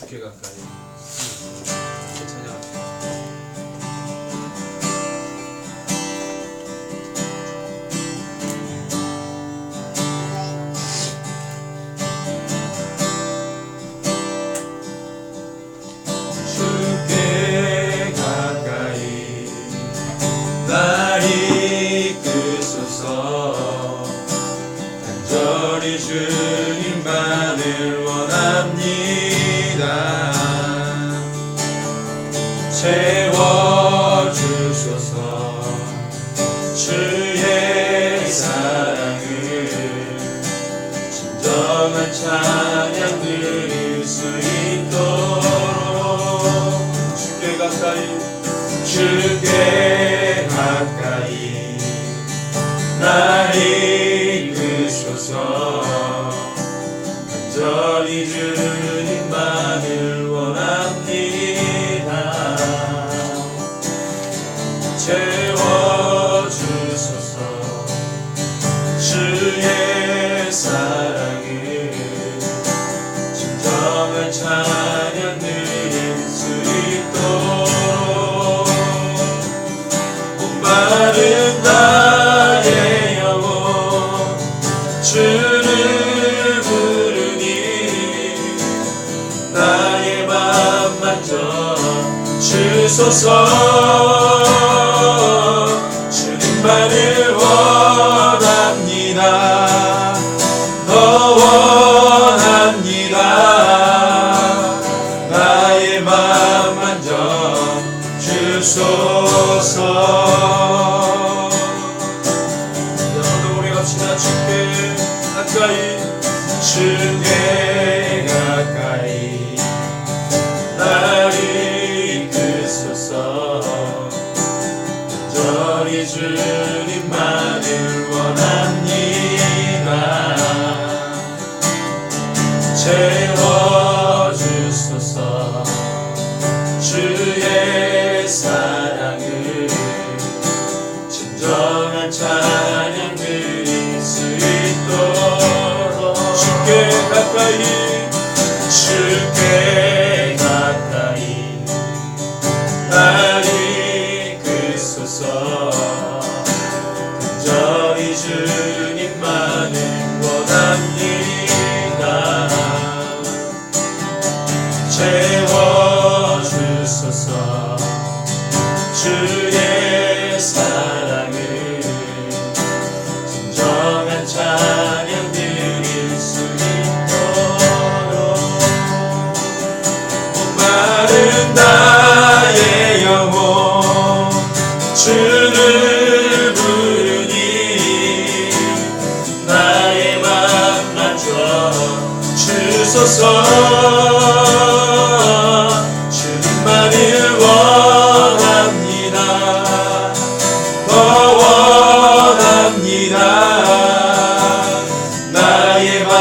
주께 가까이 찬양합니다. 주께 가까이 날 이끄소서. 간절히 주님만을 원합니다. 채워주소서. 주의 사랑을 진정한 찬양 드릴 수 있도록 주께 가까이 날 이끄소서. 간절히 주님만을 원합니다. 채워주소서. 주의 사랑을 진정한 찬양 드릴 수 있도록 목마른 나의 영혼 주를 부르니 나의 맘 만져 주소서. 주님만을 원합니다. 더 원합니다. 나의 맘 만져 주소서. 여러분 우리 갑시다. 주께 가까이 주께 가까이 날 이끄소서. 간절히 주님만을 원합니다. 채워주소서. 주의 사랑을 진정한 찬양 드릴 수 있도록 주께 가까이 날 이끄소서. 간절히 주님만을 원합니다. 채워주소서. 주의 사랑을 진정한 찬양 드릴 수 있도록 목마른 나의 영혼 주를 부르니 나의 맘 만져 주소서. 주님만을 원합니다. 더 원합니다. 나의 맘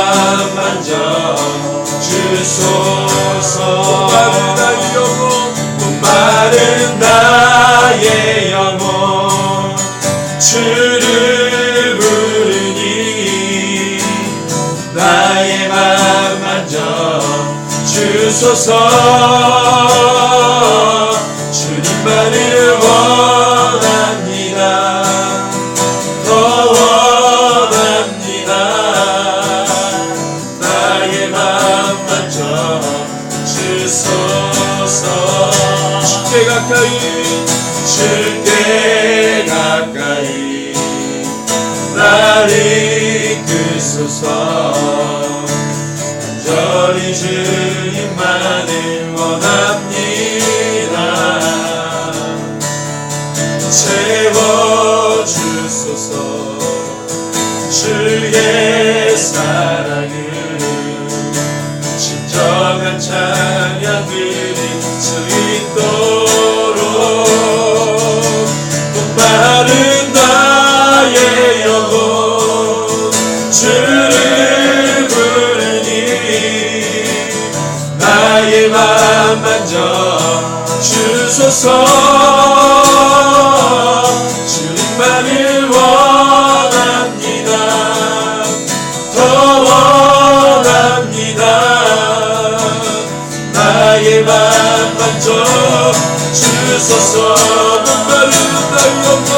만져 주소서. 목마른 나의 영혼 주를 부르니 나의 맘 만져 주소서. 주님만을 원합니다. 더 원합니다. 나의 맘 만져 주소서. 주께 가까이 날 이끄소서. 간절히 주님만을 원합니다. 채워주소서. 주의 사랑을 진정한 찬양 드릴 수 있도록 목마른 나의 영혼 주를 부르니 나의 맘 만져 주소서. 주님만을 원합니다. 더 원합니다. 나의 맘 만져 주소서. 목마른 나의 영혼,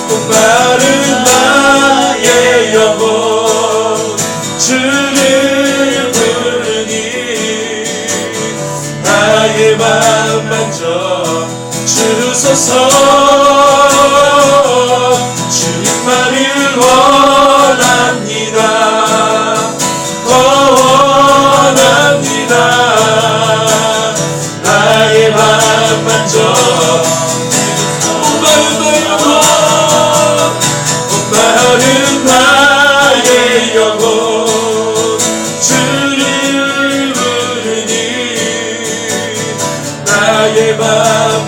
목마른 나의 영혼 주를 부르니 나의 맘 만져 주소서. 주님만을 원합니다. 원합니다. 나의 맘 만져 목마른 나의 영혼, 목마른 나의 영혼 주를 부르니 나의 맘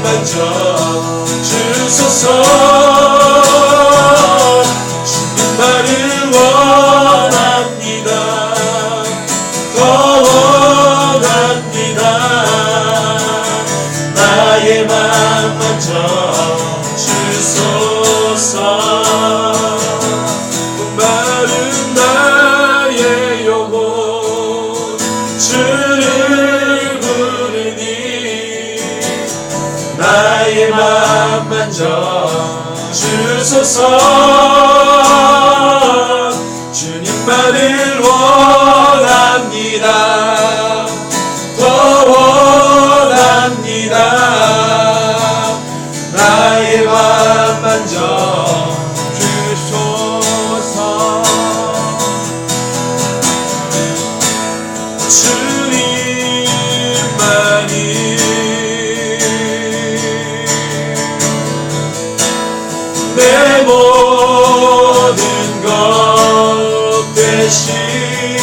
만져 주소서. 주님만을 원합니다. 더 원합니다. 나의 맘 만져 주소서. 목마른 나의 영혼 주를 부르니 나의 맘 만져 주소서. 주님만을 원합니다. 더 원합니다. 나의 맘 만져 주소서. 주님만이 내 모든 것 되시니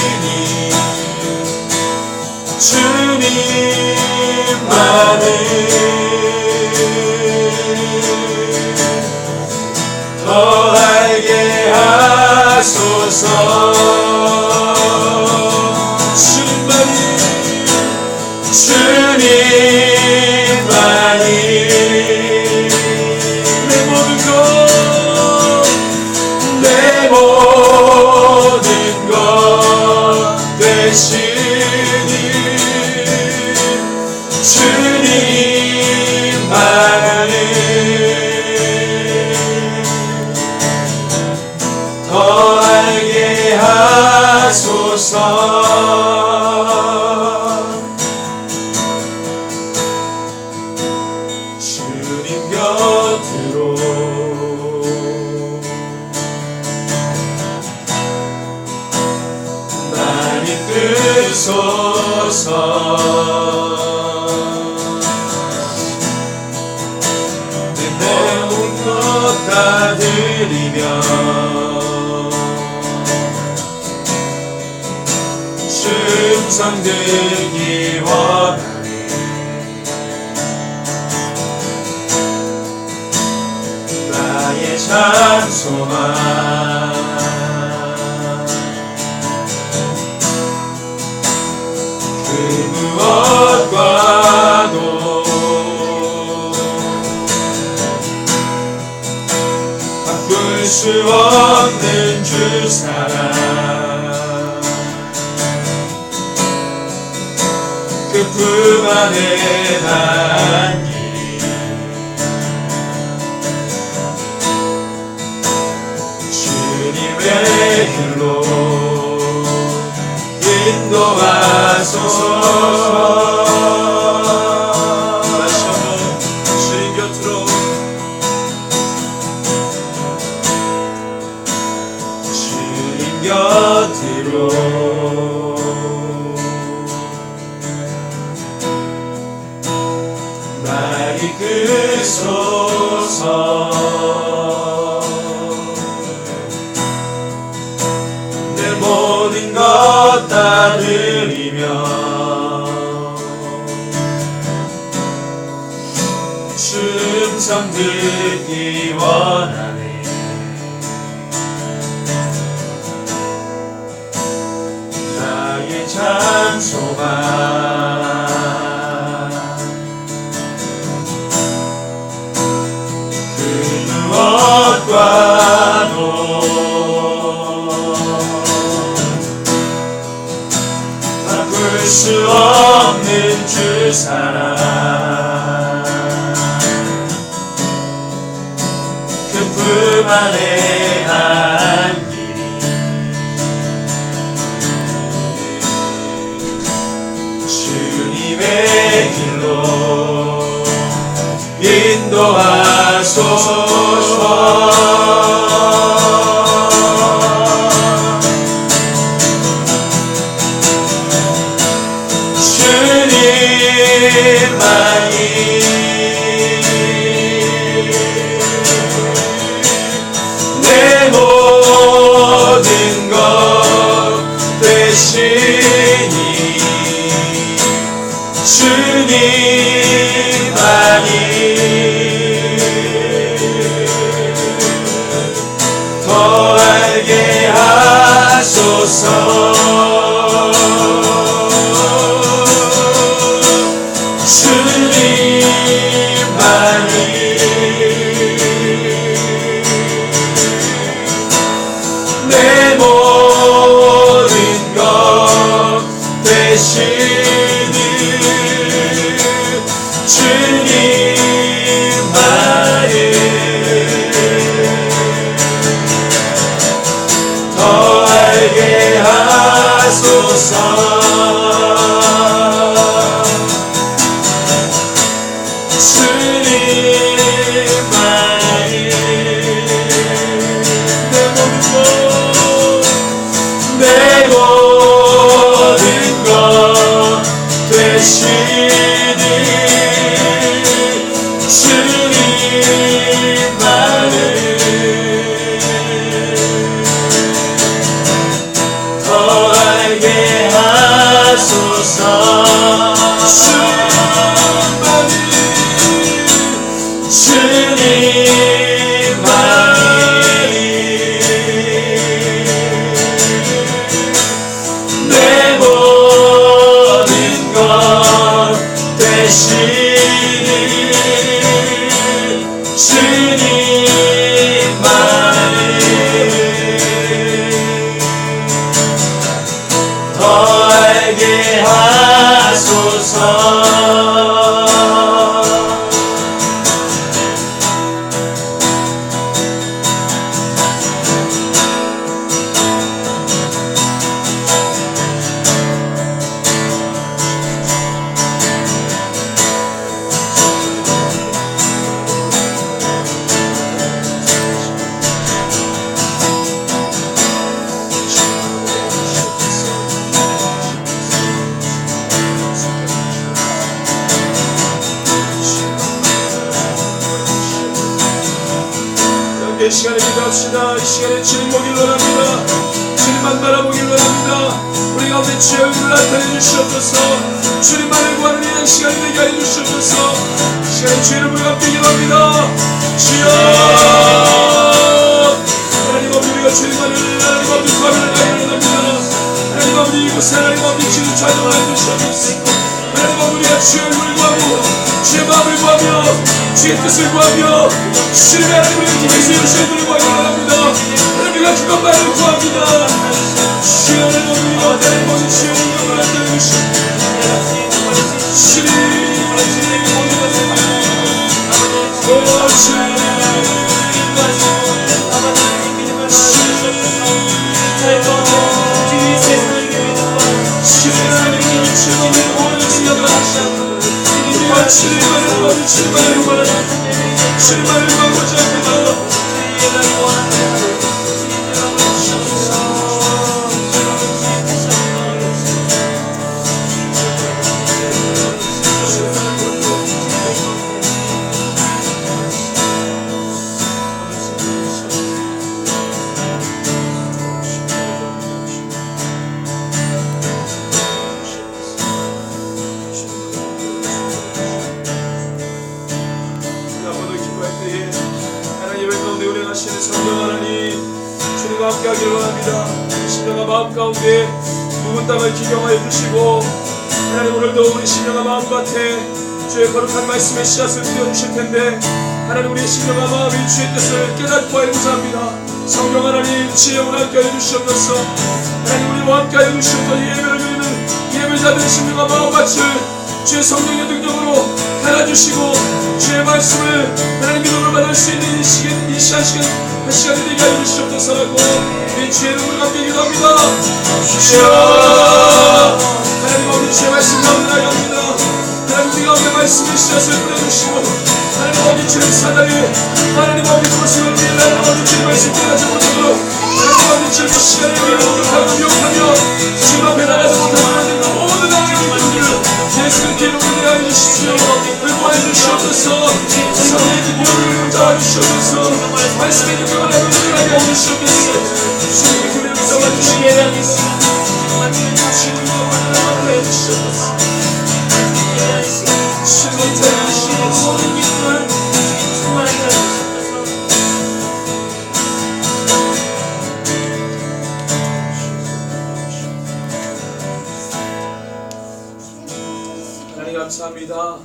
주님만을 더 알게 하소서. 주님만이 내 모든 것 되시니 주님만을 더 알게 하소서. 주님 곁으로 많이 뜨소서. 내 모든 것 다 드리며 충성 듣기 원하니 나의 찬송아 그 무엇과도 바꿀 수 없는 주 사랑 그 품 안에 담긴 주님의 길로 인도하소서. 다시 한번 주님 곁으로 주님 곁으로 날 이끄소서. 내 모든 것 다 드리며 충성 듣기 원하네. 나의 찬송아 그 무엇과도 바꿀 수 없는 주 사랑 그 품 안에 한 길이 주님의 길로 인도하소서. 내 모든 것 되시니 주님만이 더 알게 하소서. 내 모든 것 되시니 주님만이 더 알게 하소서. 내 모든 것 되시니 주님만을 더 알게 하소서. 내 모든 것 되시니 주님만이 더 알게 하소서. 이 시간에 기도합시다. 이 시간에 주님 보길 원합니다. 주님만 바라보길 원합니다. 우리 가운데 주의 얼굴을 나타내 주시옵소서. 주님만을 구하는 이 시간이 되게 하여 주시옵소서. 이 시간에 주의 이름을 감기 기도합니다. 주여 하나님 아버지, 우리가 주님만을 하나님 아버지 구하는 하나님 원합니다. 하나님 아버지, 이곳에 하나님 아버지 주님 찬양하여 주시옵소서. 하나님 아버지, 우리가 주의 얼굴을 구하고 주의 마음을 구하며 주의 뜻을 구하며 주님의 하나님 우리가 기도해서 주의 뜻을 구하기 원합니다. 하나님 우리가 그것만을 구합니다. 주의 하나님 우리가 하나님 모든 주의 이름을 나타내 주시옵소서. 주님 주님만을 구하고자 합니다. 성령 하나님 주님과 함께하기를 원합니다. 심령과 마음 가운데 묵은 땅을 기경하여 주시고 하나님 오늘도 우리 심령과 마음 밭에 주의 거룩한 말씀의 씨앗을 뿌려주실 텐데 하나님 우리 심령과 마음이 주의 뜻을 깨닫고 알고자 합니다. 성령 하나님 주의 영을 함께하여 주시옵소서. 하나님 우리와 함께하여 주시옵소서. 예배를 드리는 예배자들의 심령과 마음 밭을 주의 성령의 능력으로 갈아주시고 주의 말씀을 하나님 믿음으로 받을 수 있는 이 시간이 되게 하여 주시옵소서라고 우리 주의 이름으로 감사히 기도합니다. 주여 하나님 아버지 주의 말씀 가운데 나갑니다. 하나님 우리 가운데 말씀의 씨앗을 뿌려주시고 하나님 아버지 주의 사단이 하나님 아버지 모습을 위해 하나님 아버지 주의 말씀 깨닫지 못하도록 하나님 아버지 주의 시간을 위해 공격하고 미혹하며 주님 앞에 나가지 못하는 모든 하나님의 예수의 이름으로 대하여 주십시오. 응원해 주시옵소서. 성령의 능력을 붙잡아 주시옵소서. 말씀의 능력을 나누게 하여 주시옵소서. 주님의 기름을 붙잡아 주시게 하겠습니다. 주님의 원하는 해 주시옵소서. 주님의 대하시는 모든 기쁨을 충만하게 하옵소서. 감사합니다.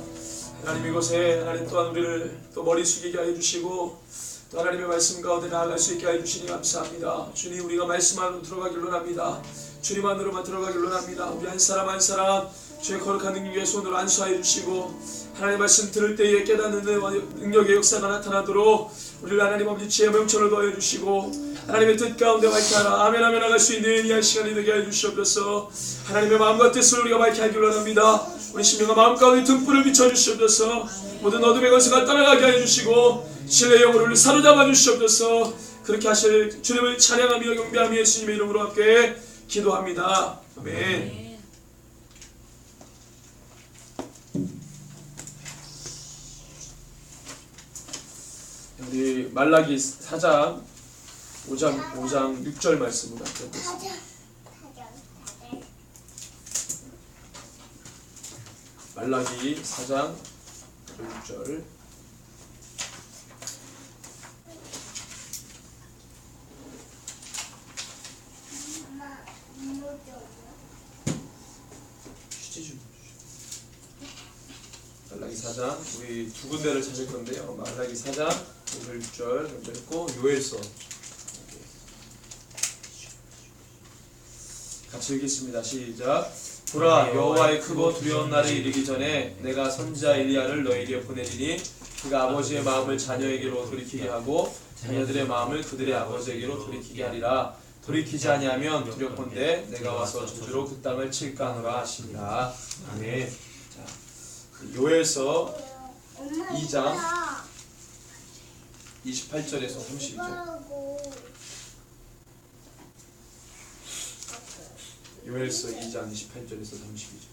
하나님 이곳에 하나님 또한 우리를 또 머리 숙이게 하여 주시고 또 하나님의 말씀 가운데 나아갈 수 있게 하여 주시니 감사합니다. 주님 우리가 말씀 안으로 들어가길 원합니다. 주님 안으로만 들어가길 원합니다. 우리 한 사람 한 사람 주의 거룩한 능력의 손으로 안수하여 주시고 하나님의 말씀 들을 때에 깨닫는 능력의 역사가 나타나도록 우리를 하나님 아버지 지혜의 명철을 더하여 주시고 하나님의 뜻 가운데 밝게 하라 아멘 아멘 나갈 수 있는 이 시간이 되게 하여 주시옵소서. 하나님의 마음과 뜻을 우리가 밝게 하길 원합니다. 우리 심령과 마음 가운데 등불을 비춰주시옵소서. 모든 어둠의 것을 떠나가게 하여 주시고 신뢰의 영혼을 사로잡아 주시옵소서. 그렇게 하실 주님을 찬양하며 경배하며 예수님의 이름으로 함께 기도합니다. 아멘. 우리 말라기 4장 5장 6절 말씀으로 드리겠습니다. 말라기 4장 6절 말라기 4장 우리 두 군데를 찾을 건데요. 말라기 4장 6절 했고 요엘서 같이 읽겠습니다. 시작. 보라 여호와의 크고 두려운 날이 이르기 전에 내가 선지자 엘리야를 너에게 보내리니 그가 아버지의 마음을 자녀에게로 돌이키게 하고 자녀들의 마음을 그들의 아버지에게로 돌이키게 하리라. 돌이키지 아니하면 두렵건대 내가 와서 저주로 그 땅을 칠까 하노라 하시니라. 아멘. 자, 요엘서 2장 28절에서 32절. 요엘서 2장 28절에서 32절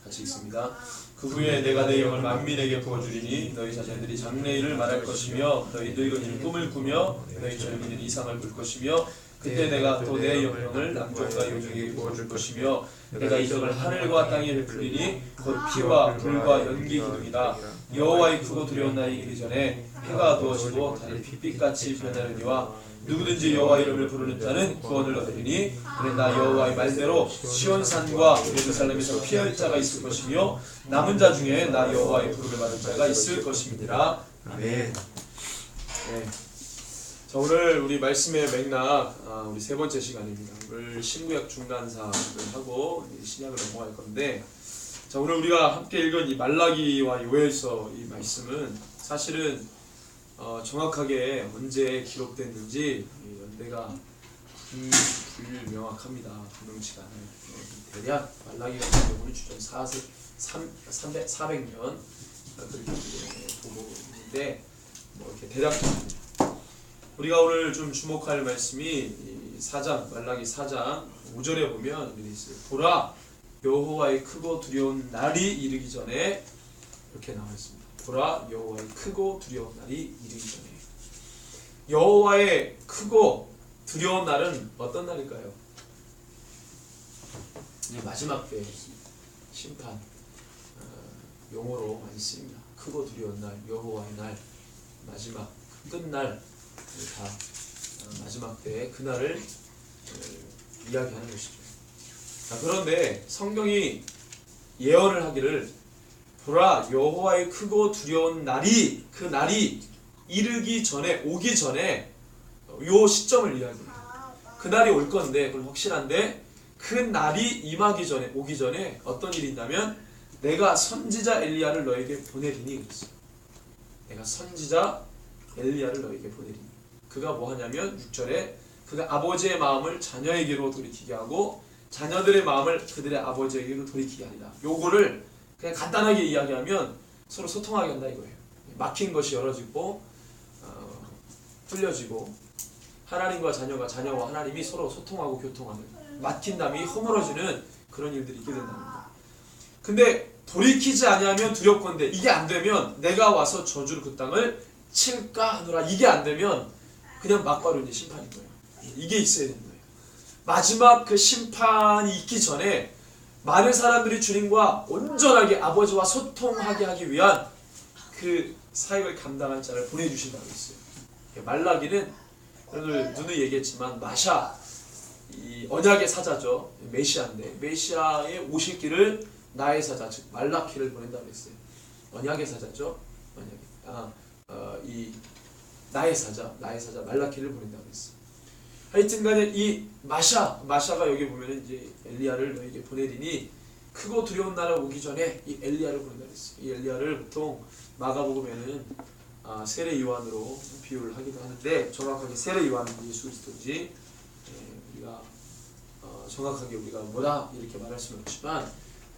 같이 읽습니다. 그 후에 내가 내 영을 만민에게 부어주리니 너희 자녀들이 장래일을 말할 것이며 너희 늙은이는 꿈을 꾸며 너희 젊은이는 이상을 볼 것이며 그때 내가 또 내 영령을 남종과 여종에게 부어줄 것이며 내가 이적을 하늘과 땅에 베풀리니 곧 피와 불과 연기 기둥이다. 여호와의 크고 두려운 날이 이르기 전에 해가 어두워지고 달이 빛빛같이 변하려니와 누구든지 여호와 이름을 부르는 자는 구원을 얻으리니 그러나 여호와의 말대로 시온산과 예루살렘에서 피할 자가 있을 것이며 남은 자 중에 나 여호와의 부름을 받은 자가 있을 것입니다. 아멘. 네. 자, 오늘 우리 말씀의 맥락 우리 세 번째 시간입니다. 오늘 신구약 중간사를 하고 신약을 넘어갈 건데 자, 오늘 우리가 함께 읽은 이 말라기와 요엘서 이 말씀은 사실은 정확하게 언제 기록됐는지 연대가 불명확합니다. 분명치가 않아요. 대략 말라기 같은 경우는 주전 400년 그렇게 보고 있는데 뭐 이렇게 대략적입니다. 우리가 오늘 좀 주목할 말씀이 4장 말라기 4장 5절에 보면 이렇게 있어요. 보라 여호와의 크고 두려운 날이 이르기 전에 이렇게 나와 있습니다. 보라 여호와의 크고 두려운 날이 이르기 전에. 여호와의 크고 두려운 날은 어떤 날일까요? 마지막 때 심판 용어로 많이 쓰입니다. 크고 두려운 날, 여호와의 날, 마지막 끝날 다 마지막 때 그날을 이야기하는 것이죠. 자, 그런데 성경이 예언을 하기를 보라 여호와의 크고 두려운 날이 그 날이 이르기 전에 오기 전에 요 시점을 이야기합니다. 그 날이 올 건데 그건 확실한데 그 날이 오기 전에 어떤 일이 있냐면 내가 선지자 엘리야를 너에게 보내리니 그랬어요. 내가 선지자 엘리야를 너에게 보내리니. 그가 뭐 하냐면 6절에 그가 아버지의 마음을 자녀에게로 돌이키게 하고 자녀들의 마음을 그들의 아버지에게로 돌이키게 하리라. 요거를 그냥 간단하게 이야기하면 서로 소통하게 한다 이거예요. 막힌 것이 열어지고 풀려지고 하나님과 자녀와 하나님이 서로 소통하고 교통하는, 막힌 담이 허물어지는 그런 일들이 있게 된답니다. 근데 돌이키지 아니하면 두렵건대, 이게 안 되면 내가 와서 저주로 그 땅을 칠까 하노라. 이게 안 되면 그냥 막바로 이제 심판인 거예요. 이게 있어야 되는 거예요. 마지막 그 심판이 있기 전에 많은 사람들이 주님과 온전하게 아버지와 소통하게 하기 위한 그 사역을 감당할 자를 보내주신다고 했어요. 말라기는 오늘 누누이 얘기했지만 마샤, 이 언약의 사자죠. 메시아인데 메시아의 오실 길을 나의 사자, 즉 말라키를 보낸다고 했어요. 언약의 사자죠. 이 나의 사자 말라키를 보낸다고 했어요. 하여튼간에 이 마샤가 여기 보면은 이제 엘리야를 너에게 보내리니 크고 두려운 날이 오기 전에 이 엘리야를 보낸다고 했어요. 이 엘리야를 보통 마가복음에는 세례 요한으로 비유를 하기도 하는데 정확하게 세례 요한은 예수 그리스도인지 우리가 정확하게 우리가 뭐다 이렇게 말할 수는 없지만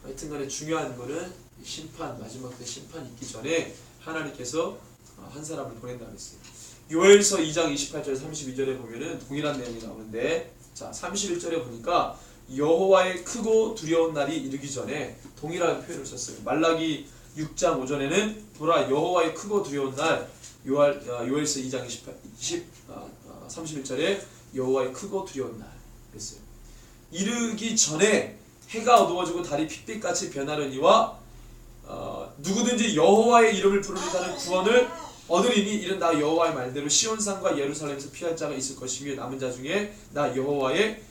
하여튼간에 중요한 거는 심판, 마지막 때 심판이 있기 전에 하나님께서 한 사람을 보낸다고 했어요. 요엘서 2장 28절 32절에 보면은 동일한 내용이 나오는데, 자 31절에 보니까 여호와의 크고 두려운 날이 이르기 전에 동일한 표현을 썼어요. 말라기 6장 5절에는 보라 여호와의 크고 두려운 날, 요엘서 2장 31절에 여호와의 크고 두려운 날 그랬어요. 이르기 전에 해가 어두워지고 달이 핏빛같이 변하려니와 누구든지 여호와의 이름을 부르는 자는 구원을 얻으리니 이는 나 여호와의 말대로 시온산과 예루살렘에서 피할 자가 있을 것이며 남은 자 중에 나 여호와의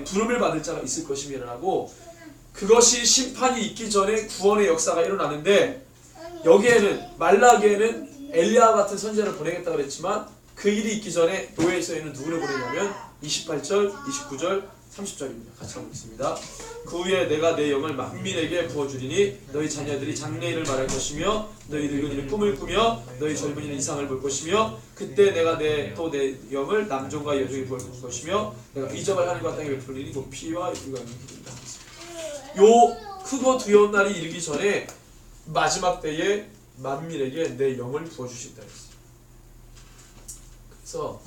부름을 받을 자가 있을 것이며라고, 그것이 심판이 있기 전에 구원의 역사가 일어나는데, 여기에는 말라기에는 엘리야 같은 선지자를 보내겠다 그랬지만 그 일이 있기 전에 요엘서에는 누구를 보내냐면 28절, 29절, 30절입니다. 같이 읽겠습니다. 그 후에 내가 내 영을 만민에게 부어주리니 너희 자녀들이 장래일을 말할 것이며 너희 늙은이는 꿈을 꾸며 너희 젊은이는 이상을 볼 것이며 그때 내가 내 영을 남종과 여종이 부을 것이며 내가 이적을 하늘과 땅에 베풀리니 곧 피와 불과 있는 길이다. 요 크고 두려운 날이 이르기 전에 마지막 때에 만민에게 내 영을 부어주신다 했어요. 그래서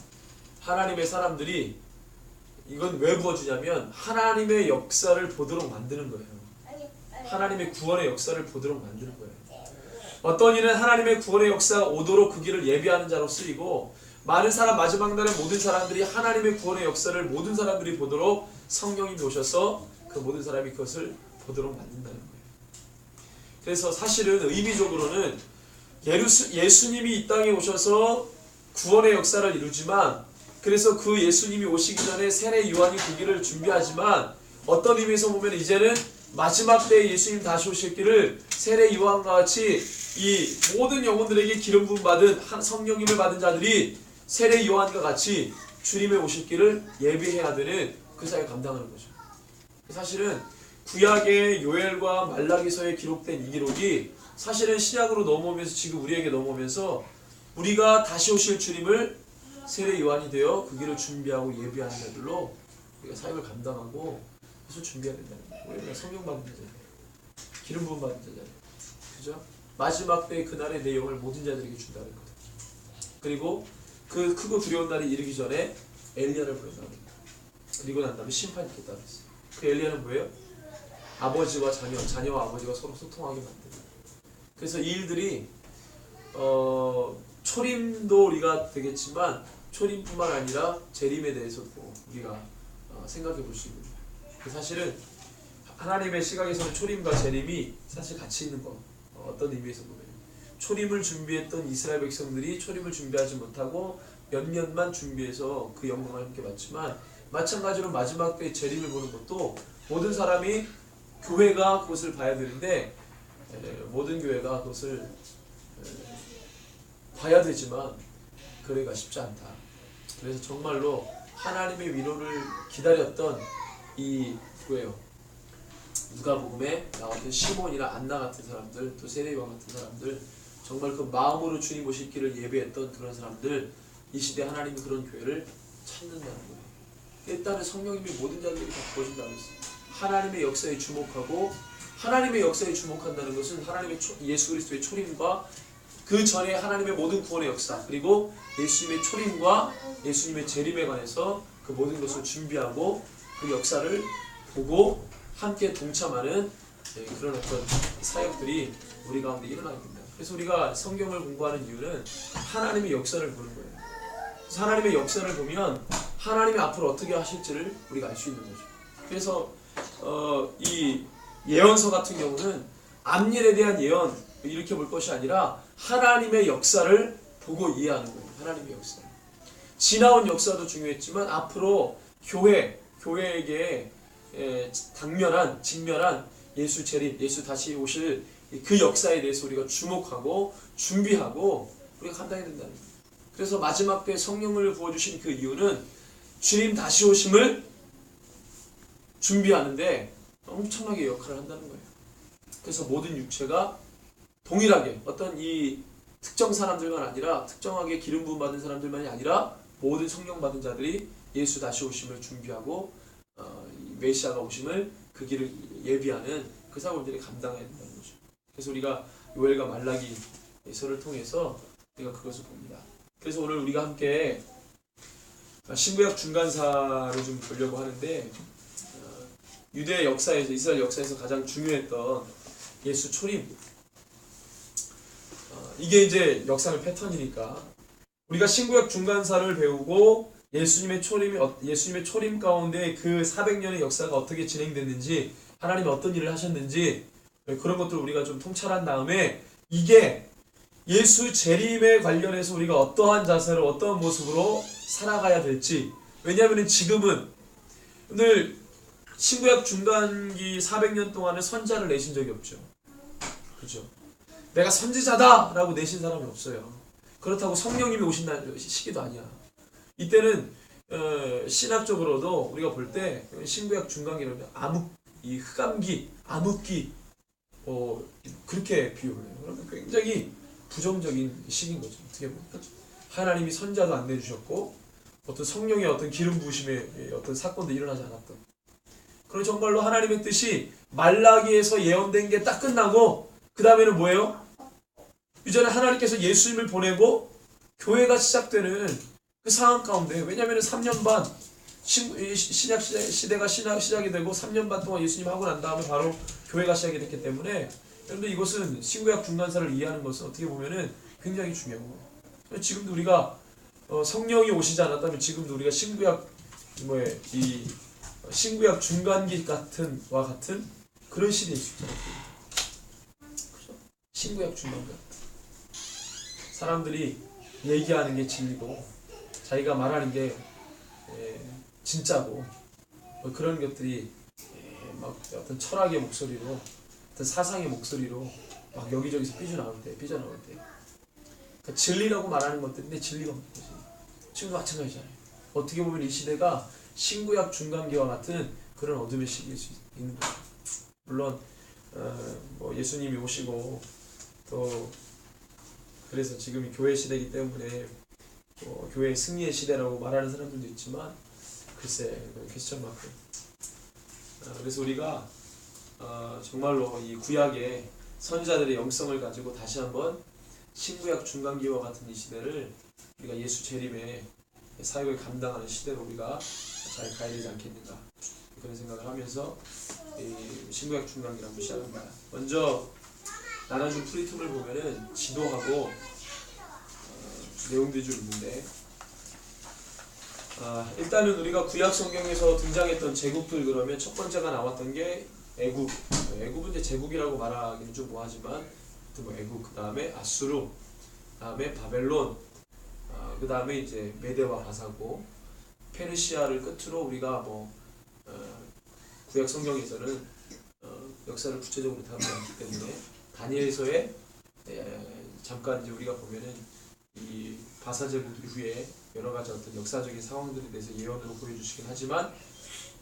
하나님의 사람들이 이건 왜 부어주냐면 하나님의 역사를 보도록 만드는 거예요. 하나님의 구원의 역사를 보도록 만드는 거예요. 어떤 이는 하나님의 구원의 역사가 오도록 그 길을 예비하는 자로 쓰이고, 많은 사람, 마지막 날에 모든 사람들이 하나님의 구원의 역사를 모든 사람들이 보도록 성령이 오셔서 그 모든 사람이 그것을 보도록 만든다는 거예요. 그래서 사실은 의미적으로는 예수님이 이 땅에 오셔서 구원의 역사를 이루지만, 그래서 그 예수님이 오시기 전에 세례 요한이 그 길을 준비하지만, 어떤 의미에서 보면 이제는 마지막 때에 예수님 다시 오실 길을 세례 요한과 같이 이 모든 영혼들에게 기름 부음 받은 성령님을 받은 자들이 세례 요한과 같이 주님의 오실 길을 예비해야 되는 그 사역을 감당하는 거죠. 사실은 구약의 요엘과 말라기서에 기록된 이 기록이 사실은 신약으로 넘어오면서 지금 우리에게 넘어오면서 우리가 다시 오실 주님을 세례 요한이 되어 그 길을 준비하고 예비하는 자들로 우리가 사역을 감당하고 그래서 준비해야 된다는 거예요. 우리가 성령 받은 자잖아요. 기름 부음 받은 자잖아요. 그죠? 마지막 때의 그날에 내 영을 모든 자들에게 준다는 거예요. 그리고 그 크고 두려운 날이 이르기 전에 엘리야를 보낸다는 거예요. 그리고 난 다음에 심판이 있겠다고 했어요. 그 엘리야는 뭐예요? 아버지와 자녀와 아버지가 서로 소통하게 만드는 거예요. 그래서 이 일들이 초림도 우리가 되겠지만 초림뿐만 아니라 재림에 대해서도 우리가 생각해 볼 수 있는 거예요. 사실은 하나님의 시각에서는 초림과 재림이 사실 같이 있는 거. 어떤 의미에서 보면 초림을 준비했던 이스라엘 백성들이 초림을 준비하지 못하고 몇몇만 준비해서 그 영광을 함께 받지만, 마찬가지로 마지막 때 재림을 보는 것도 모든 사람이 교회가 그것을 봐야 되는데 모든 교회가 그것을 봐야 되지만 그러기가 쉽지 않다. 그래서 정말로 하나님의 위로를 기다렸던 이 누구예요? 누가복음에 나왔던 시몬이나 안나 같은 사람들, 또 세례요한 같은 사람들, 정말 그 마음으로 주님 오실 길을 예배했던 그런 사람들, 이 시대 하나님이 그런 교회를 찾는다는 거예요. 일단은 성령님이 모든 자들에게 다 부어준다고 했어요. 하나님의 역사에 주목하고, 하나님의 역사에 주목한다는 것은 하나님의 예수 그리스도의 초림과 그 전에 하나님의 모든 구원의 역사, 그리고 예수님의 초림과 예수님의 재림에 관해서 그 모든 것을 준비하고 그 역사를 보고 함께 동참하는 그런 어떤 사역들이 우리 가운데 일어나야 된다. 그래서 우리가 성경을 공부하는 이유는 하나님의 역사를 보는 거예요. 그래서 하나님의 역사를 보면 하나님이 앞으로 어떻게 하실지를 우리가 알 수 있는 거죠. 그래서 이 예언서 같은 경우는 앞일에 대한 예언 이렇게 볼 것이 아니라 하나님의 역사를 보고 이해하는 거예요. 하나님의 역사. 지나온 역사도 중요했지만 앞으로 교회에게 직면한 예수 재림, 예수 다시 오실 그 역사에 대해서 우리가 주목하고 준비하고 우리가 감당해야 된다는 거예요. 그래서 마지막 때 성령을 부어주신 그 이유는 주님 다시 오심을 준비하는데 엄청나게 역할을 한다는 거예요. 그래서 모든 육체가 동일하게 어떤 이 특정 사람들만 아니라 특정하게 기름 부음 받은 사람들만이 아니라 모든 성령 받은 자들이 예수 다시 오심을 준비하고 메시아가 오심을 그 길을 예비하는 그 사람들이 감당해야 된다는 거죠. 그래서 우리가 요엘과 말라기서를 통해서 우리가 그것을 봅니다. 그래서 오늘 우리가 함께 신구약 중간사를 좀 보려고 하는데 유대 역사에서 이스라엘 역사에서 가장 중요했던 예수 초림 이게 이제 역사의 패턴이니까 우리가 신구약 중간사를 배우고 예수님의 초림 가운데 그 400년의 역사가 어떻게 진행됐는지 하나님이 어떤 일을 하셨는지 그런 것들을 우리가 좀 통찰한 다음에 이게 예수 재림에 관련해서 우리가 어떠한 자세로 어떠한 모습으로 살아가야 될지 왜냐하면 지금은 오늘 신구약 중간기 400년 동안은 선자를 내신 적이 없죠. 그렇죠? 내가 선지자다! 라고 내신 사람이 없어요. 그렇다고 성령님이 오신 시기도 아니야. 이때는 신학적으로도 우리가 볼 때 신구약 중간기라면 이 흑암기, 암흑기 그렇게 비유를 해요. 그러면 굉장히 부정적인 시기인 거죠. 어떻게 보면 하나님이 선자도 안 내주셨고 어떤 성령의 어떤 기름 부으심의 어떤 사건도 일어나지 않았던 그런 정말로 하나님의 뜻이 말라기에서 예언된 게 딱 끝나고 그 다음에는 뭐예요? 이전에 하나님께서 예수님을 보내고 교회가 시작되는 그 상황 가운데 왜냐하면 3년 반 신약 시대가 시작이 되고 3년 반 동안 예수님 하고 난 다음에 바로 교회가 시작이 됐기 때문에 그런데 이것은 신구약 중간사를 이해하는 것은 어떻게 보면은 굉장히 중요하고 지금도 우리가 성령이 오시지 않았다면 지금도 우리가 신구약 중간기 같은 그런 시대에 있었잖아요. 신구약 중간기 사람들이 얘기하는 게 진리고 자기가 말하는 게 진짜고 그런 것들이 막 어떤 철학의 목소리로 어떤 사상의 목소리로 막 여기저기서 삐져나올 때 그러니까 진리라고 말하는 것들인데 진리가 없는 거지. 지금도 마찬가지잖아요. 어떻게 보면 이 시대가 신구약 중간기와 같은 그런 어둠의 시기일 수 있는 거죠. 물론 예수님이 오시고 또 그래서 지금이 교회 시대이기 때문에 교회의 승리의 시대라고 말하는 사람들도 있지만 글쎄 퀘스천 마크. 그래서 우리가 정말로 이 구약의 선지자들의 영성을 가지고 다시 한번 신구약 중간기와 같은 이 시대를 우리가 예수 재림의 사역을 감당하는 시대로 우리가 잘 가야 되지 않겠는가 그런 생각을 하면서 이 신구약 중간기를 한번 시작합니다. 먼저 나눠준 프리토를 보면은 지도하고 내용들이 좀 있는데 일단은 우리가 구약 성경에서 등장했던 제국들 그러면 첫 번째가 나왔던 게 애굽. 애굽은 이제 제국이라고 말하기는 좀 뭐하지만 애굽 그 다음에 아수르, 그 다음에 바벨론, 그 다음에 이제 메대와 바사고 페르시아를 끝으로 우리가 구약 성경에서는 역사를 구체적으로 다루지 않기 때문에 다니엘서에 잠깐 이제 우리가 보면은 이 바사 제국 이후에 여러 가지 어떤 역사적인 상황들에 대해서 예언으로 보여주시긴 하지만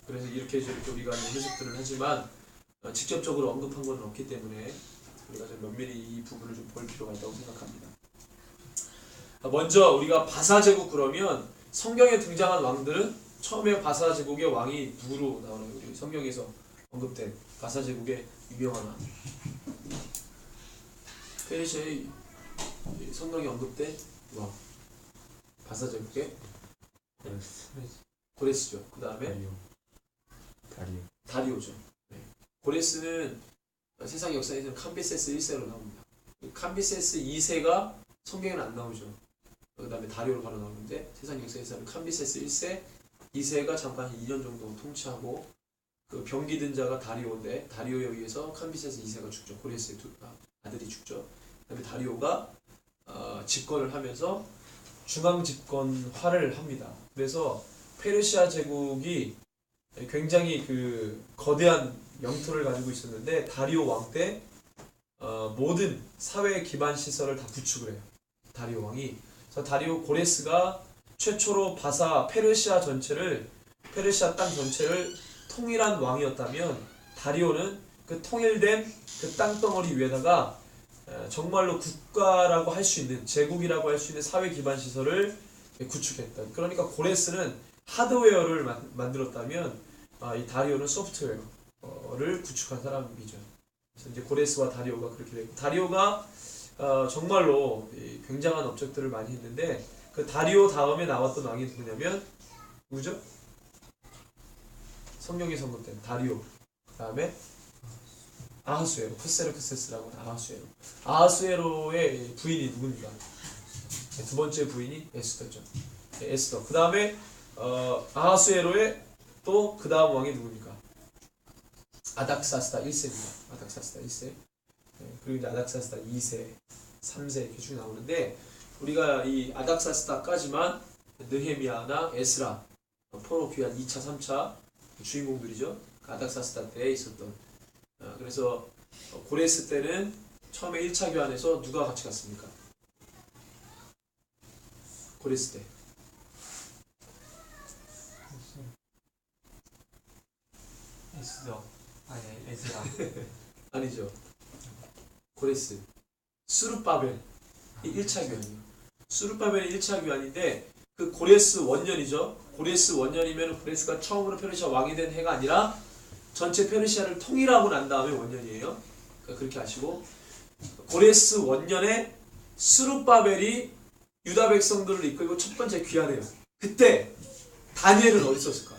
그래서 이렇게 저렇게 우리가 해석들을 하지만 직접적으로 언급한 건 없기 때문에 우리가 좀 면밀히 이 부분을 좀 볼 필요가 있다고 생각합니다. 먼저 우리가 바사 제국 그러면 성경에 등장한 왕들은 처음에 바사 제국의 왕이 누구로 나오나요? 우리 성경에서 언급된 바사 제국의 유명한 왕. 페르시아의 성경에 언급된 왕. 바사 제국의 고레스죠. 그 다음에 다리오죠. 네. 고레스는 세상 역사에서는 캄비세스 1세로 나옵니다. 캄비세스 2세가 성경에는 안 나오죠. 그 다음에 다리오로 바로 나오는데 세상 역사에서는 캄비세스 1세, 2세가 잠깐 2년 정도 통치하고 그 병기든 자가 다리오인데 다리오에 의해서 캄비세스 2세가 죽죠. 고레스의 두 아들이 죽죠. 그 다음에 다리오가 집권을 하면서 중앙 집권화를 합니다. 그래서 페르시아 제국이 굉장히 그 거대한 영토를 가지고 있었는데 다리오 왕 때 모든 사회 기반 시설을 다 구축을 해요. 다리오 왕이. 그래서 다리오 고레스가 최초로 바사 페르시아 땅 전체를 통일한 왕이었다면 다리오는 그 통일된 그 땅덩어리 위에다가 정말로 국가라고 할 수 있는 제국이라고 할 수 있는 사회 기반 시설을 구축했던. 그러니까 고레스는 하드웨어를 만들었다면 이 다리오는 소프트웨어를 구축한 사람이죠. 그래서 이제 고레스와 다리오가 그렇게 되고 다리오가 정말로 굉장한 업적들을 많이 했는데 그 다리오 다음에 나왔던 왕이 누구냐면 누구죠? 성경에 언급된 다리오. 그 다음에 아하수에로, 크세르크세스라고 하는 아하수에로의 부인이 누굽니까? 두 번째 부인이 에스더죠. 에스더. 그 다음에 아하수에로의 또 그 다음 왕이 누굽니까? 아닥사스다 1세입니다. 아닥사스다 1세. 그리고 이제 아닥사스다 2세, 3세 이렇게 쭉 나오는데 우리가 이 아닥사스다까지만 느헤미야나 에스라, 포로 귀환 2차, 3차 주인공들이죠. 아닥사스다 때에 있었던. 그래서 고레스 때는 처음에 1차 교환에서 누가 같이 갔습니까? 고레스 때. 에스라. 아니죠. 고레스. 수르바벨이 1차 교환이에요. 수르바벨이 1차 교환인데 그 고레스 원년이죠. 고레스 원년이면 고레스가 처음으로 페르시아 왕이 된 해가 아니라 전체 페르시아를 통일하고 난 다음에 원년이에요. 그러니까 그렇게 아시고 고레스 원년에 스룹바벨이 유다 백성들을 이끌고 첫 번째 귀환해요. 그때 다니엘은 어디 있었을까?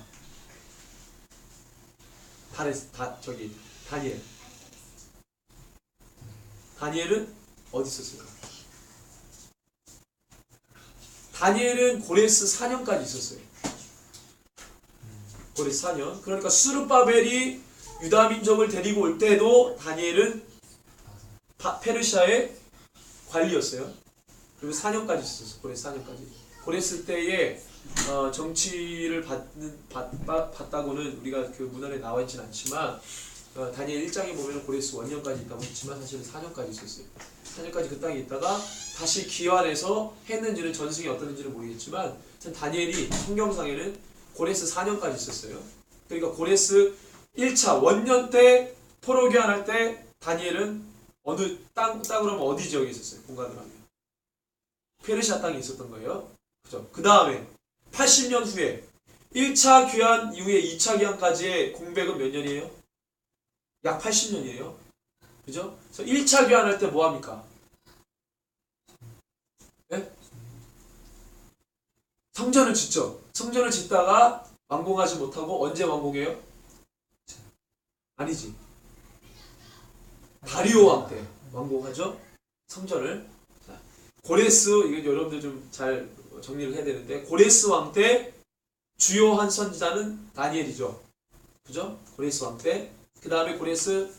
다니엘. 다니엘은 어디 있었을까? 다니엘은 고레스 4년까지 있었어요. 고레스 4년. 그러니까 스룹바벨이 유다 민족을 데리고 올 때도 다니엘은 페르시아의 관리였어요. 그리고 4년까지 있었어요. 고레스 4년까지. 고레스 때에 정치를 받다고는 우리가 그 문헌에 나와 있지는 않지만 다니엘 1장에 보면 고레스 원년까지 있다고 했지만 사실은 4년까지 있었어요. 4년까지 그 땅에 있다가 다시 귀환해서 했는지는 전승이 어땠는지는 모르겠지만 다니엘이 성경상에는 고레스 4년까지 있었어요. 그러니까 고레스 1차 원년 때 포로 귀환할 때 다니엘은 어느 땅으로 하면 어디 지역에 있었어요? 공간으로 하면 페르시아 땅에 있었던 거예요. 그죠? 그 다음에 80년 후에 1차 귀환 이후에 2차 귀환까지의 공백은 몇 년이에요? 약 80년이에요. 그죠? 그래서 1차 귀환할 때 뭐 합니까? 네? 성전을 짓죠. 성전을 짓다가 완공하지 못하고 언제 완공해요? 아니지. 다리오 왕 때 완공하죠. 성전을. 자, 고레스, 이건 여러분들 좀 잘 정리를 해야 되는데 고레스 왕 때 주요한 선지자는 다니엘이죠. 그죠? 고레스 왕 때. 그 다음에 고레스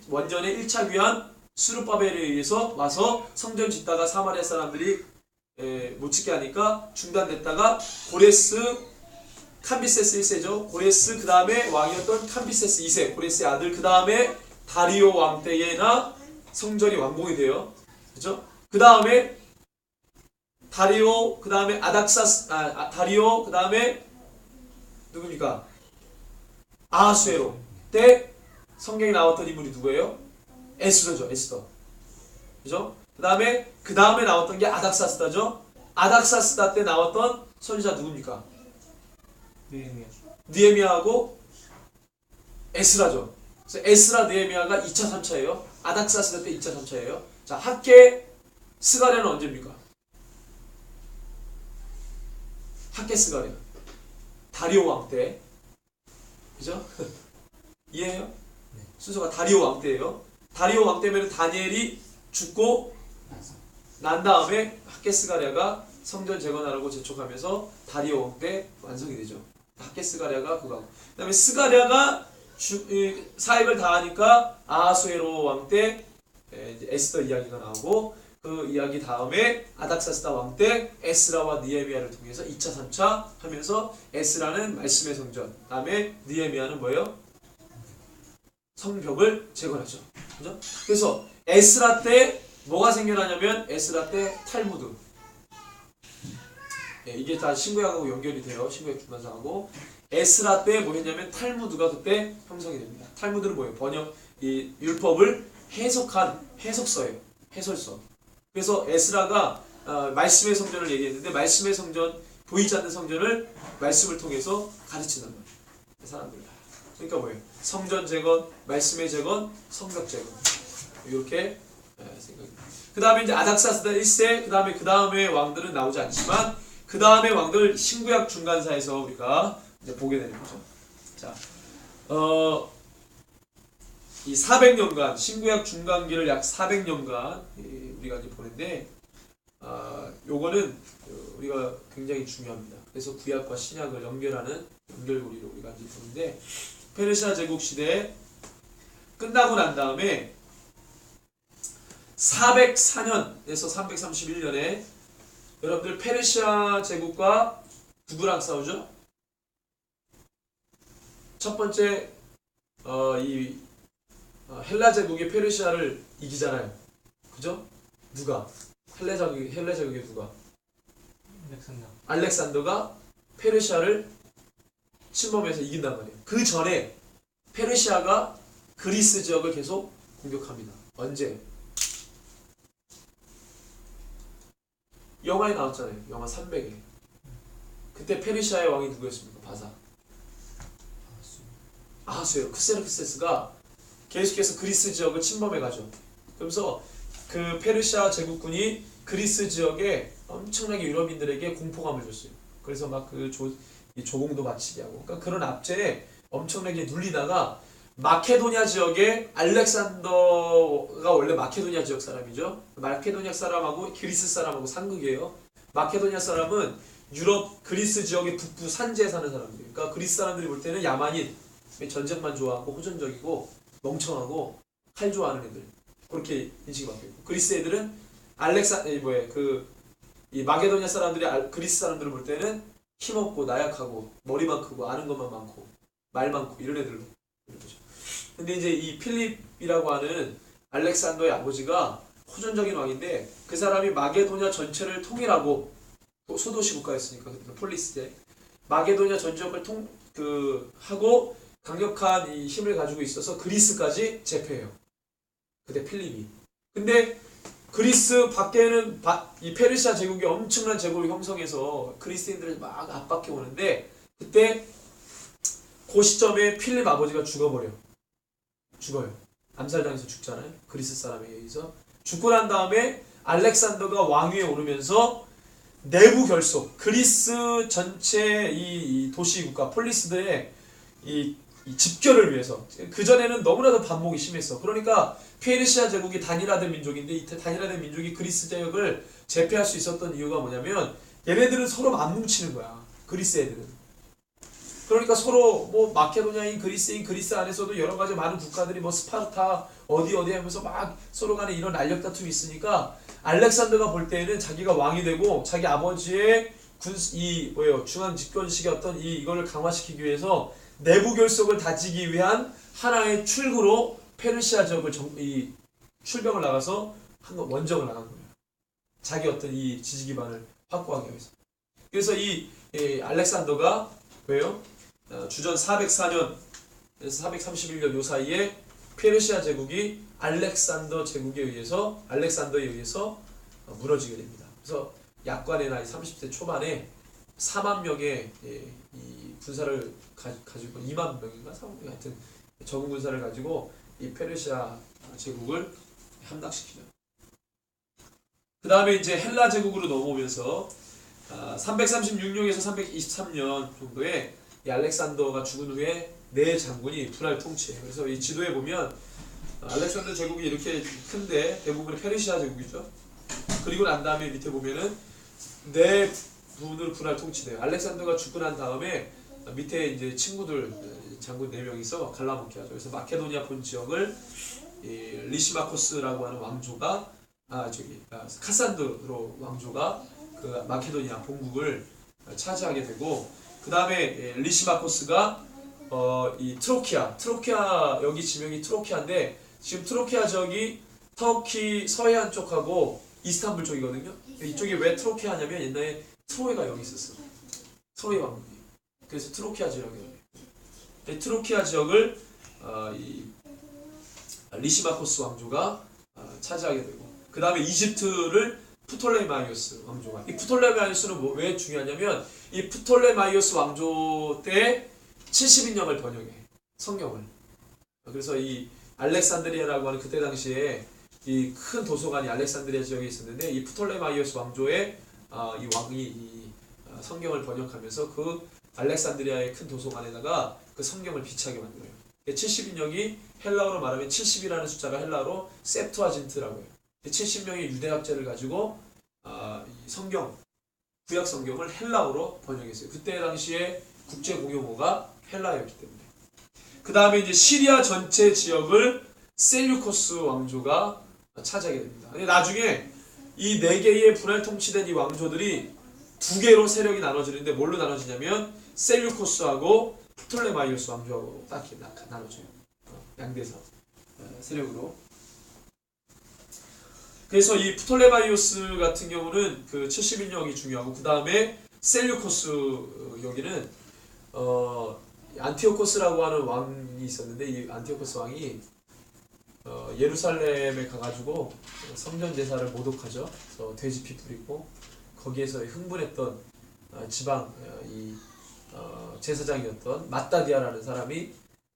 원전의 1차 귀환 스룹바벨에 의해서 와서 성전 짓다가 사마리아 사람들이 못 짓게 하니까 중단됐다가 고레스 캄비세스 1세죠. 고레스 그 다음에 왕이었던 캄비세스 2세 고레스의 아들 그 다음에 다리오 왕 때에나 성전이 완공이 돼요. 그죠? 그 다음에 다리오 그 다음에 다리오 그 다음에 누굽니까? 아하수에로 때 성경에 나왔던 인물이 누구예요? 에스더죠. 에스더. 그죠? 그 다음에 나왔던 게 아닥사스다죠. 아닥사스다 때 나왔던 선지자 누굽니까? 느헤미야하고 에스라죠. 그래서 에스라 느헤미야가 2차 3차예요. 아닥사스다 때 2차 3차예요. 자, 학계 스가랴는 언제입니까? 학계 스가랴 다리오 왕 때. 그죠? 이해해요? 네. 순서가 다리오 왕 때예요. 다리오 왕 때면 다니엘이 죽고 난 다음에 학계 스가랴가 성전 재건하라고 재촉하면서 다리오 왕 때 완성이 되죠. 학계 스가랴가 그거고. 그다음에 스가랴가 사역을 다 하니까 아하수에로 왕 때 에스더 이야기가 나오고, 그 이야기 다음에 아닥사스다 왕 때 에스라와 느헤미야를 통해서 2차 3차 하면서 에스라는 말씀의 성전, 다음에 느헤미야는 뭐예요? 성벽을 재건하죠. 그죠? 그래서 에스라 때 뭐가 생겨나냐면 에스라 때 탈무드. 이게 다 신구약하고 연결이 돼요. 신구약 중간사하고. 에스라 때 뭐 했냐면 탈무드가 그때 형성이 됩니다. 탈무드는 뭐예요? 번역, 이 율법을 해석한 해석서예요. 해설서. 그래서 에스라가 말씀의 성전을 얘기했는데, 말씀의 성전, 보이지 않는 성전을 말씀을 통해서 가르치는 거예요. 사람들. 그러니까 뭐예요? 성전 재건, 말씀의 재건, 성벽 재건. 이렇게 생각합니다. 그 다음에 이제 아닥사스다 1세, 그 다음에 왕들은 나오지 않지만, 그 다음에 왕들 신구약 중간사에서 우리가 이제 보게 되는 거죠. 자, 이 400년간, 신구약 중간기를 약 400년간 우리가 이제 보는데, 요거는 우리가 굉장히 중요합니다. 그래서 구약과 신약을 연결하는 연결고리로 우리가 이제 보는데, 페르시아 제국 시대 끝나고 난 다음에 404년에서 331년에 여러분들 페르시아 제국과 누구랑 싸우죠? 첫 번째 헬라 제국이 페르시아를 이기잖아요. 그죠? 누가? 헬라 제국의 누가? 알렉산더가 페르시아를 침범해서 이긴단 말이에요. 그 전에 페르시아가 그리스 지역을 계속 공격합니다. 언제? 영화에 나왔잖아요. 영화 300에. 그때 페르시아의 왕이 누구였습니까? 바사. 아하수에로. 크세르크세스가 계속해서 그리스 지역을 침범해가죠. 그러면서 그 페르시아 제국군이 그리스 지역에 엄청나게 유럽인들에게 공포감을 줬어요. 그래서 막 그 조공도 마치게 하고, 그러니까 그런 압제에 엄청나게 눌리다가 마케도니아 지역에 알렉산더가 원래 마케도니아 지역 사람이죠. 마케도니아 사람하고 그리스 사람하고 상극이에요. 마케도니아 사람은 유럽 그리스 지역의 북부 산지에 사는 사람들이에요. 그러니까 그리스 사람들이 볼 때는 야만인, 전쟁만 좋아하고 호전적이고 멍청하고 칼 좋아하는 애들, 그렇게 인식이 바뀌고, 그리스 애들은 이 마케도니아 사람들이 그리스 사람들을 볼 때는 힘없고 나약하고 머리만 크고 아는 것만 많고 말 많고 이런 애들로 보죠. 근데 이제 이 필립이라고 하는 알렉산더의 아버지가 호전적인 왕인데, 그 사람이 마게도냐 전체를 통일하고, 소도시 국가였으니까 그때 폴리스 때 마게도냐 전 지역을 하고 강력한 이 힘을 가지고 있어서 그리스까지 제패해요. 그때 필립이. 근데 그리스 밖에는 이 페르시아 제국이 엄청난 제국을 형성해서 그리스인들을 막 압박해 오는데, 그때 그 시점에 필립 아버지가 죽어요. 암살당해서 죽잖아요. 그리스 사람에 의해서. 죽고 난 다음에 알렉산더가 왕위에 오르면서 내부 결속, 그리스 전체 이 도시국가 폴리스들의 이 집결을 위해서, 그전에는 너무나도 반목이 심했어. 그러니까 페르시아 제국이 단일화된 민족인데, 이 단일화된 민족이 그리스 제국을 제패할 수 있었던 이유가 뭐냐면, 얘네들은 서로 안 뭉치는 거야. 그리스 애들은. 그러니까 서로 뭐 마케도니아인 그리스인, 그리스 안에서도 여러 가지 많은 국가들이 뭐 스파르타 어디 하면서 막 서로 간에 이런 알력 다툼이 있으니까, 알렉산더가 볼 때에는 자기가 왕이 되고 자기 아버지의 중앙 집권식의 어떤 이거를 강화시키기 위해서 내부 결속을 다지기 위한 하나의 출구로 페르시아 지역을 출병을 나가서 원정을 나간 거예요. 자기 어떤 이 지지 기반을 확보하기 위해서. 그래서 이 알렉산더가 왜요? 주전 404년 그래서 431년 요 사이에 페르시아 제국이 알렉산더에 의해서 무너지게 됩니다. 그래서 약관의 나이 30세 초반에 4만 명의 이 군사를 가지고 2만 명인가 4만 명 하여튼 적은 군사를 가지고 이 페르시아 제국을 함락시키죠. 그 다음에 이제 헬라 제국으로 넘어오면서 336년에서 323년 정도에 이 알렉산더가 죽은 후에 네 장군이 분할 통치해요. 그래서 이 지도에 보면 알렉산더 제국이 이렇게 큰데 대부분이 페르시아 제국이죠. 그리고 난 다음에 밑에 보면은 네 분을 분할 통치돼요. 알렉산더가 죽고 난 다음에 밑에 이제 친구들 장군 4명이서 갈라먹게 하죠. 그래서 마케도니아 본 지역을 리시마코스라고 하는 왕조가 카산드로 왕조가 그 마케도니아 본국을 차지하게 되고, 그 다음에 리시마코스가 이 트로키아 여기 지명이 트로키아인데 지금 트로키아 지역이 터키 서해안 쪽하고 이스탄불 쪽이거든요. 이쪽이 왜 트로키아냐면 옛날에 트로이가 여기 있었어. 트로이 왕국이. 그래서 트로키아 지역이에요. 트로키아 지역을 이 리시마코스 왕조가 차지하게 되고, 그 다음에 이집트를 프톨레마이오스 왕조가. 이 프톨레마이오스는 왜 중요하냐면 이 프톨레마이오스 왕조 때 70인령을 번역해 성경을. 그래서 이 알렉산드리아라고 하는 그때 당시에 이 큰 도서관이 알렉산드리아 지역에 있었는데 이 프톨레마이오스 왕조의 이 왕이 이 성경을 번역하면서 그 알렉산드리아의 큰 도서관에다가 그 성경을 비치하게 만들어요. 70인령이 헬라어로 말하면 70이라는 숫자가 헬라어로 septuagint라고 해요. 70명의 유대학자를 가지고 이 성경, 구약 성경을 헬라어로 번역했어요. 그때 당시에 국제 공용어가 헬라어였기 때문에. 그 다음에 이제 시리아 전체 지역을 셀류코스 왕조가 차지하게 됩니다. 근데 나중에 이 4개의 분할 통치된 이 왕조들이 2개로 세력이 나눠지는데 뭘로 나눠지냐면 셀류코스하고 프톨레마이오스 왕조하고 딱 나눠져요. 양대사 세력으로. 그래서 이 프톨레마이오스 같은 경우는 그 70인령이 중요하고, 그 다음에 셀류코스 여기는 안티오코스라고 하는 왕이 있었는데 이 안티오코스 왕이 예루살렘에 가가지고 성전 제사를 모독하죠. 그래서 돼지피 뿌리고 거기에서 흥분했던 지방 제사장이었던 마따디아라는 사람이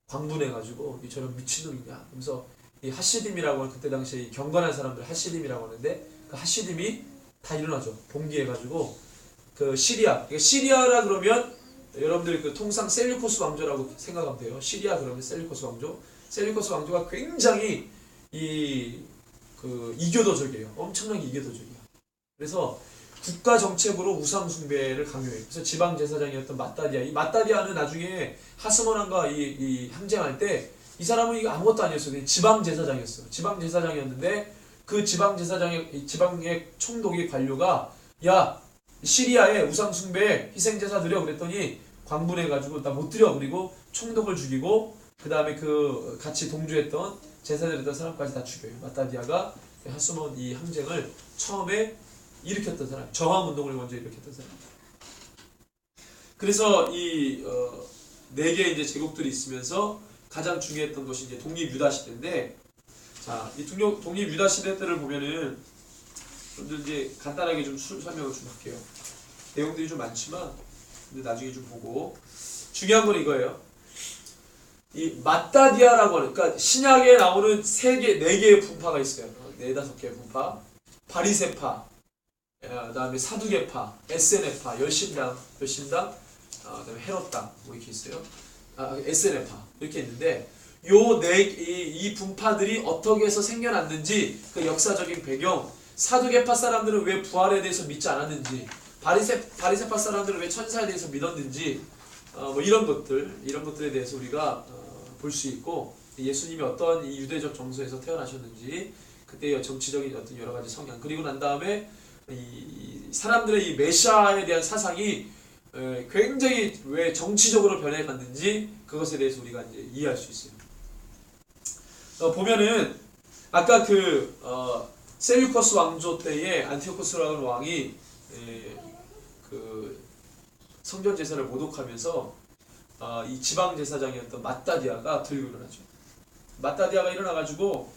광분해가지고 저런 미친놈이냐 하면서 이 하시딤이라고 하는, 그때 당시에 경건한 사람들 하시딤이라고 하는데 그 하시딤이 다 일어나죠. 봉기해가지고 그 시리아라 그러면 여러분들 그 통상 셀류코스 왕조라고 생각하면 돼요. 시리아 그러면 셀류코스 왕조가 굉장히 이교도적이에요. 엄청나게 이교도적이에요. 그래서 국가 정책으로 우상 숭배를 강요해요. 그래서 지방 제사장이었던 이 마따디아는 나중에 하스모난과 이 항쟁할 때 이 사람은 이거 아무것도 아니었어요. 지방 제사장이었어. 지방 제사장이었는데 그 지방의 총독이 관료가 야 시리아에 우상 숭배 희생 제사 드려 그랬더니 광분해가지고 나 못 드려. 그리고 총독을 죽이고 그 다음에 그 같이 동조했던 제사 드렸던 사람까지 다 죽여요. 마따디아가 하스몬 이 항쟁을 처음에 일으켰던 사람, 저항운동을 먼저 일으켰던 사람. 그래서 이 4개의 이제 제국들이 있으면서 가장 중요했던 것이 이제 독립유다 시대인데, 자, 이 독립유다 시대 때를 보면은 여러분들 이제 간단하게 좀 설명을 좀 할게요. 내용들이 좀 많지만 근데 나중에 좀 보고, 중요한 건 이거예요. 이 마따디아라고 하는, 그러니까 신약에 나오는 4개의 분파가 있어요. 4-5개의 분파. 바리새파, 그다음에 사두개파, 에세네파, 열심당, 그다음에 헤롯당 뭐 이렇게 있어요. 에세네파 이렇게 있는데 이 분파들이 어떻게 해서 생겨났는지 그 역사적인 배경, 사두개파 사람들은 왜 부활에 대해서 믿지 않았는지, 바리새파 사람들은 왜 천사에 대해서 믿었는지, 뭐 이런 것들에 대해서 우리가 볼 수 있고, 예수님이 어떤 이 유대적 정서에서 태어나셨는지, 그때의 정치적인 어떤 여러 가지 성향, 그리고 난 다음에 이 사람들의 이 메시아에 대한 사상이 굉장히 왜 정치적으로 변해갔는지 그것에 대해서 우리가 이제 이해할 수 있어요. 보면은 아까 셀류커스 왕조 때에 안티오코스라는 왕이 그 성전 제사를 모독하면서 이 지방 제사장이었던 마따디아가 들고 일어나죠. 마따디아가 일어나가지고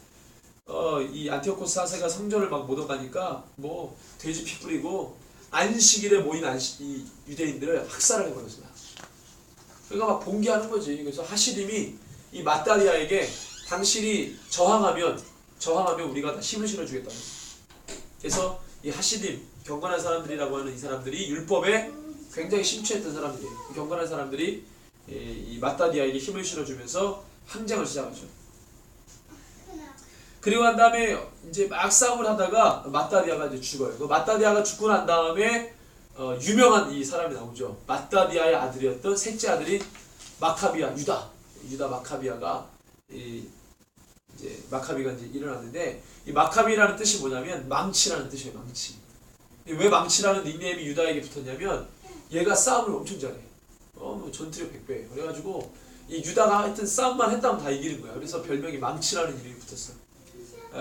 이 안티오코스 사세가 성전을 막 못 오가니까 뭐 돼지 피 뿌리고 안식일에 모인 이 유대인들을 학살을 해버렸어요. 그러니까 막 봉기하는 거지. 그래서 하시림이 이 마따디아에게 당신이 저항하면 우리가 다 힘을 실어주겠다. 그래서 이 하시림, 경건한 사람들이라고 하는 이 사람들이 율법에 굉장히 심취했던 사람들이에요. 경건한 사람들이 이 마따디아에게 힘을 실어주면서 항쟁을 시작하죠. 그리고 난 다음에 이제 막 싸움을 하다가 마따디아가 이제 죽어요. 그 마따디아가 죽고 난 다음에 유명한 이 사람이 나오죠. 마따디아의 아들이었던 셋째 아들이 마카비아, 유다 마카비아가 이제 마카비가 이제 일어났는데, 이 마카비라는 뜻이 뭐냐면 망치라는 뜻이에요. 망치. 왜 망치라는 닉네임이 유다에게 붙었냐면 얘가 싸움을 엄청 잘해. 뭐 전투력 100배. 그래가지고 이 유다가 하여튼 싸움만 했다면 다 이기는 거야. 그래서 별명이 망치라는 이름이 붙었어.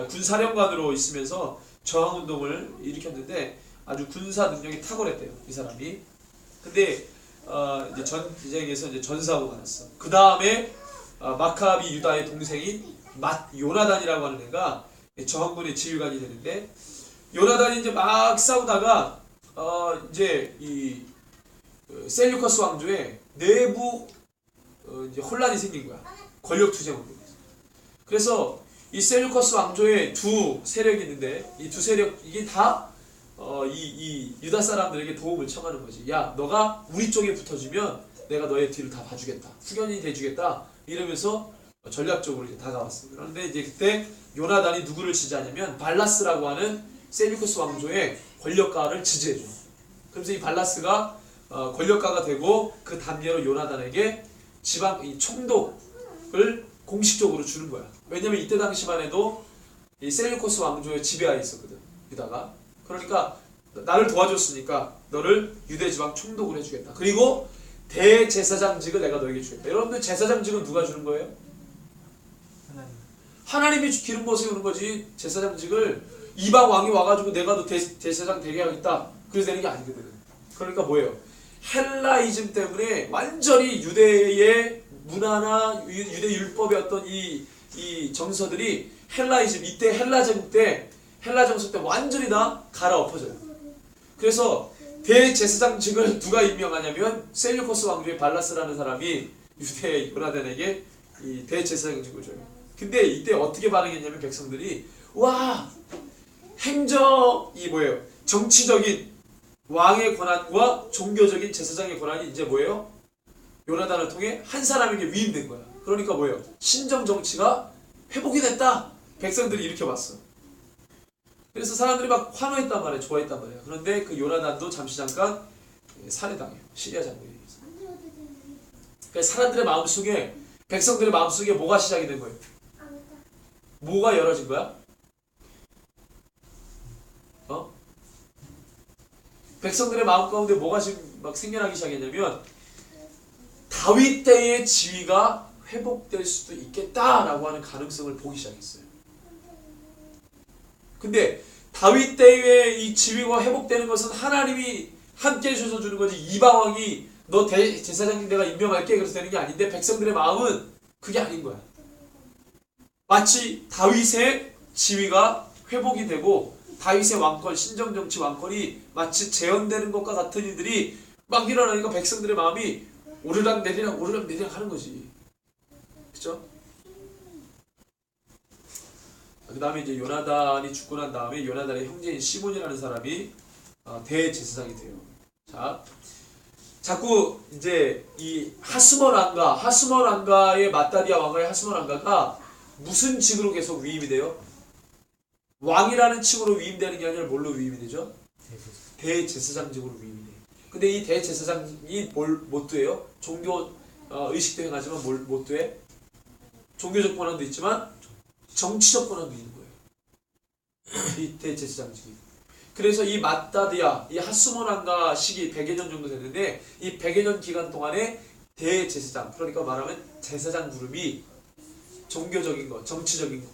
군사령관으로 있으면서 저항운동을 일으켰는데 아주 군사 능력이 탁월했대요, 이 사람이. 근데 이제 전쟁에서 이제 전사하고 말았어. 그 다음에 마카비 유다의 동생인 요나단이라고 하는 애가 저항군의 지휘관이 되는데, 요나단이 이제 막 싸우다가 이제 이 셀류커스 왕조에 내부 이제 혼란이 생긴 거야. 권력 투쟁으로. 그래서 이 셀류커스 왕조에 두 세력이 있는데, 이 두 세력 이게 다 이 유다 사람들에게 도움을 청하는 거지. 야, 너가 우리 쪽에 붙어주면 내가 너의 뒤를 다 봐주겠다. 후견이 돼주겠다. 이러면서 전략적으로 이제 다가왔어. 그런데 이제 그때 요나단이 누구를 지지하냐면 발라스라고 하는 셀류커스 왕조의 권력가를 지지해줘. 그래서 이 발라스가 권력가가 되고 그 단계로 요나단에게 지방 이 총독을 공식적으로 주는 거야. 왜냐면 이때 당시만 해도 이 셀류코스 왕조의 지배하에 있었거든, 유다가. 그러니까 나를 도와줬으니까 너를 유대 지방 총독을 해주겠다. 그리고 대제사장직을 내가 너에게 주겠다. 여러분들 제사장직은 누가 주는 거예요? 하나님이 기름 부어 세우는 거지. 제사장직을 이방 왕이 와가지고 내가 너 대제사장 되게 하겠다, 그래서 되는 게 아니거든. 그러니까 뭐예요? 헬라이즘 때문에 완전히 유대의 문화나 유대 율법의 어떤 이 정서들이 헬라이즘, 이때 헬라 정서 때 완전히 다 갈아엎어져요. 그래서 대제사장직을 누가 임명하냐면 셀류코스 왕조의 발라스라는 사람이 유대 요나단에게 이 대제사장직을 줘요. 근데 이때 어떻게 반응했냐면 백성들이 와, 행정이 뭐예요? 정치적인 왕의 권한과 종교적인 제사장의 권한이 이제 뭐예요? 요나단을 통해 한 사람에게 위임된 거야. 그러니까 뭐예요? 신정 정치가 회복이 됐다. 백성들이 이렇게 봤어. 그래서 사람들이 막 환호했단 말이야, 좋아했단 말이야. 그런데 그 요나단도 잠시 잠깐 살해당해요. 시리아 장군에 의해서. 그래서 사람들의 마음속에, 백성들의 마음속에 뭐가 시작이 된 거예요? 뭐가 열어진 거야? 백성들의 마음 가운데 뭐가 지금 막 생겨나기 시작했냐면 다윗 때의 지위가 회복될 수도 있겠다라고 하는 가능성을 보기 시작했어요. 근데 다윗 때의 이 지위가 회복되는 것은 하나님이 함께 해주셔서 주는 거지, 이방왕이 너 제사장님 내가 임명할게 그래서 되는 게 아닌데, 백성들의 마음은 그게 아닌 거야. 마치 다윗의 지위가 회복이 되고 다윗의 왕권, 신정정치 왕권이 마치 재현되는 것과 같은 일들이 막 일어나니까 백성들의 마음이 오르락 내리락 하는 거지. 그쵸? 그 다음에 이제 요나단이 죽고 난 다음에 요나단의 형제인 시몬이라는 사람이 대제사장이 돼요. 자, 자꾸 이제 이 하스몬 왕가의 마따디아 왕가의 하스몬 왕가가 무슨 직으로 계속 위임이 돼요? 왕이라는 칙으로 위임되는 게 아니라 뭘로 위임이 되죠? 대제사장직으로 위임이 돼요. 근데 이 대제사장이 못 돼요? 종교 의식도 행하지만 못 돼? 종교적 권한도 있지만 정치적 권한도 있는 거예요. 이 대제사장직이. 그래서 이 마따디아, 이 하스몬 왕가 시기 100여 년 정도 됐는데, 이 100여 년 기간 동안에 대제사장, 그러니까 말하면 제사장 그룹이 종교적인 거, 정치적인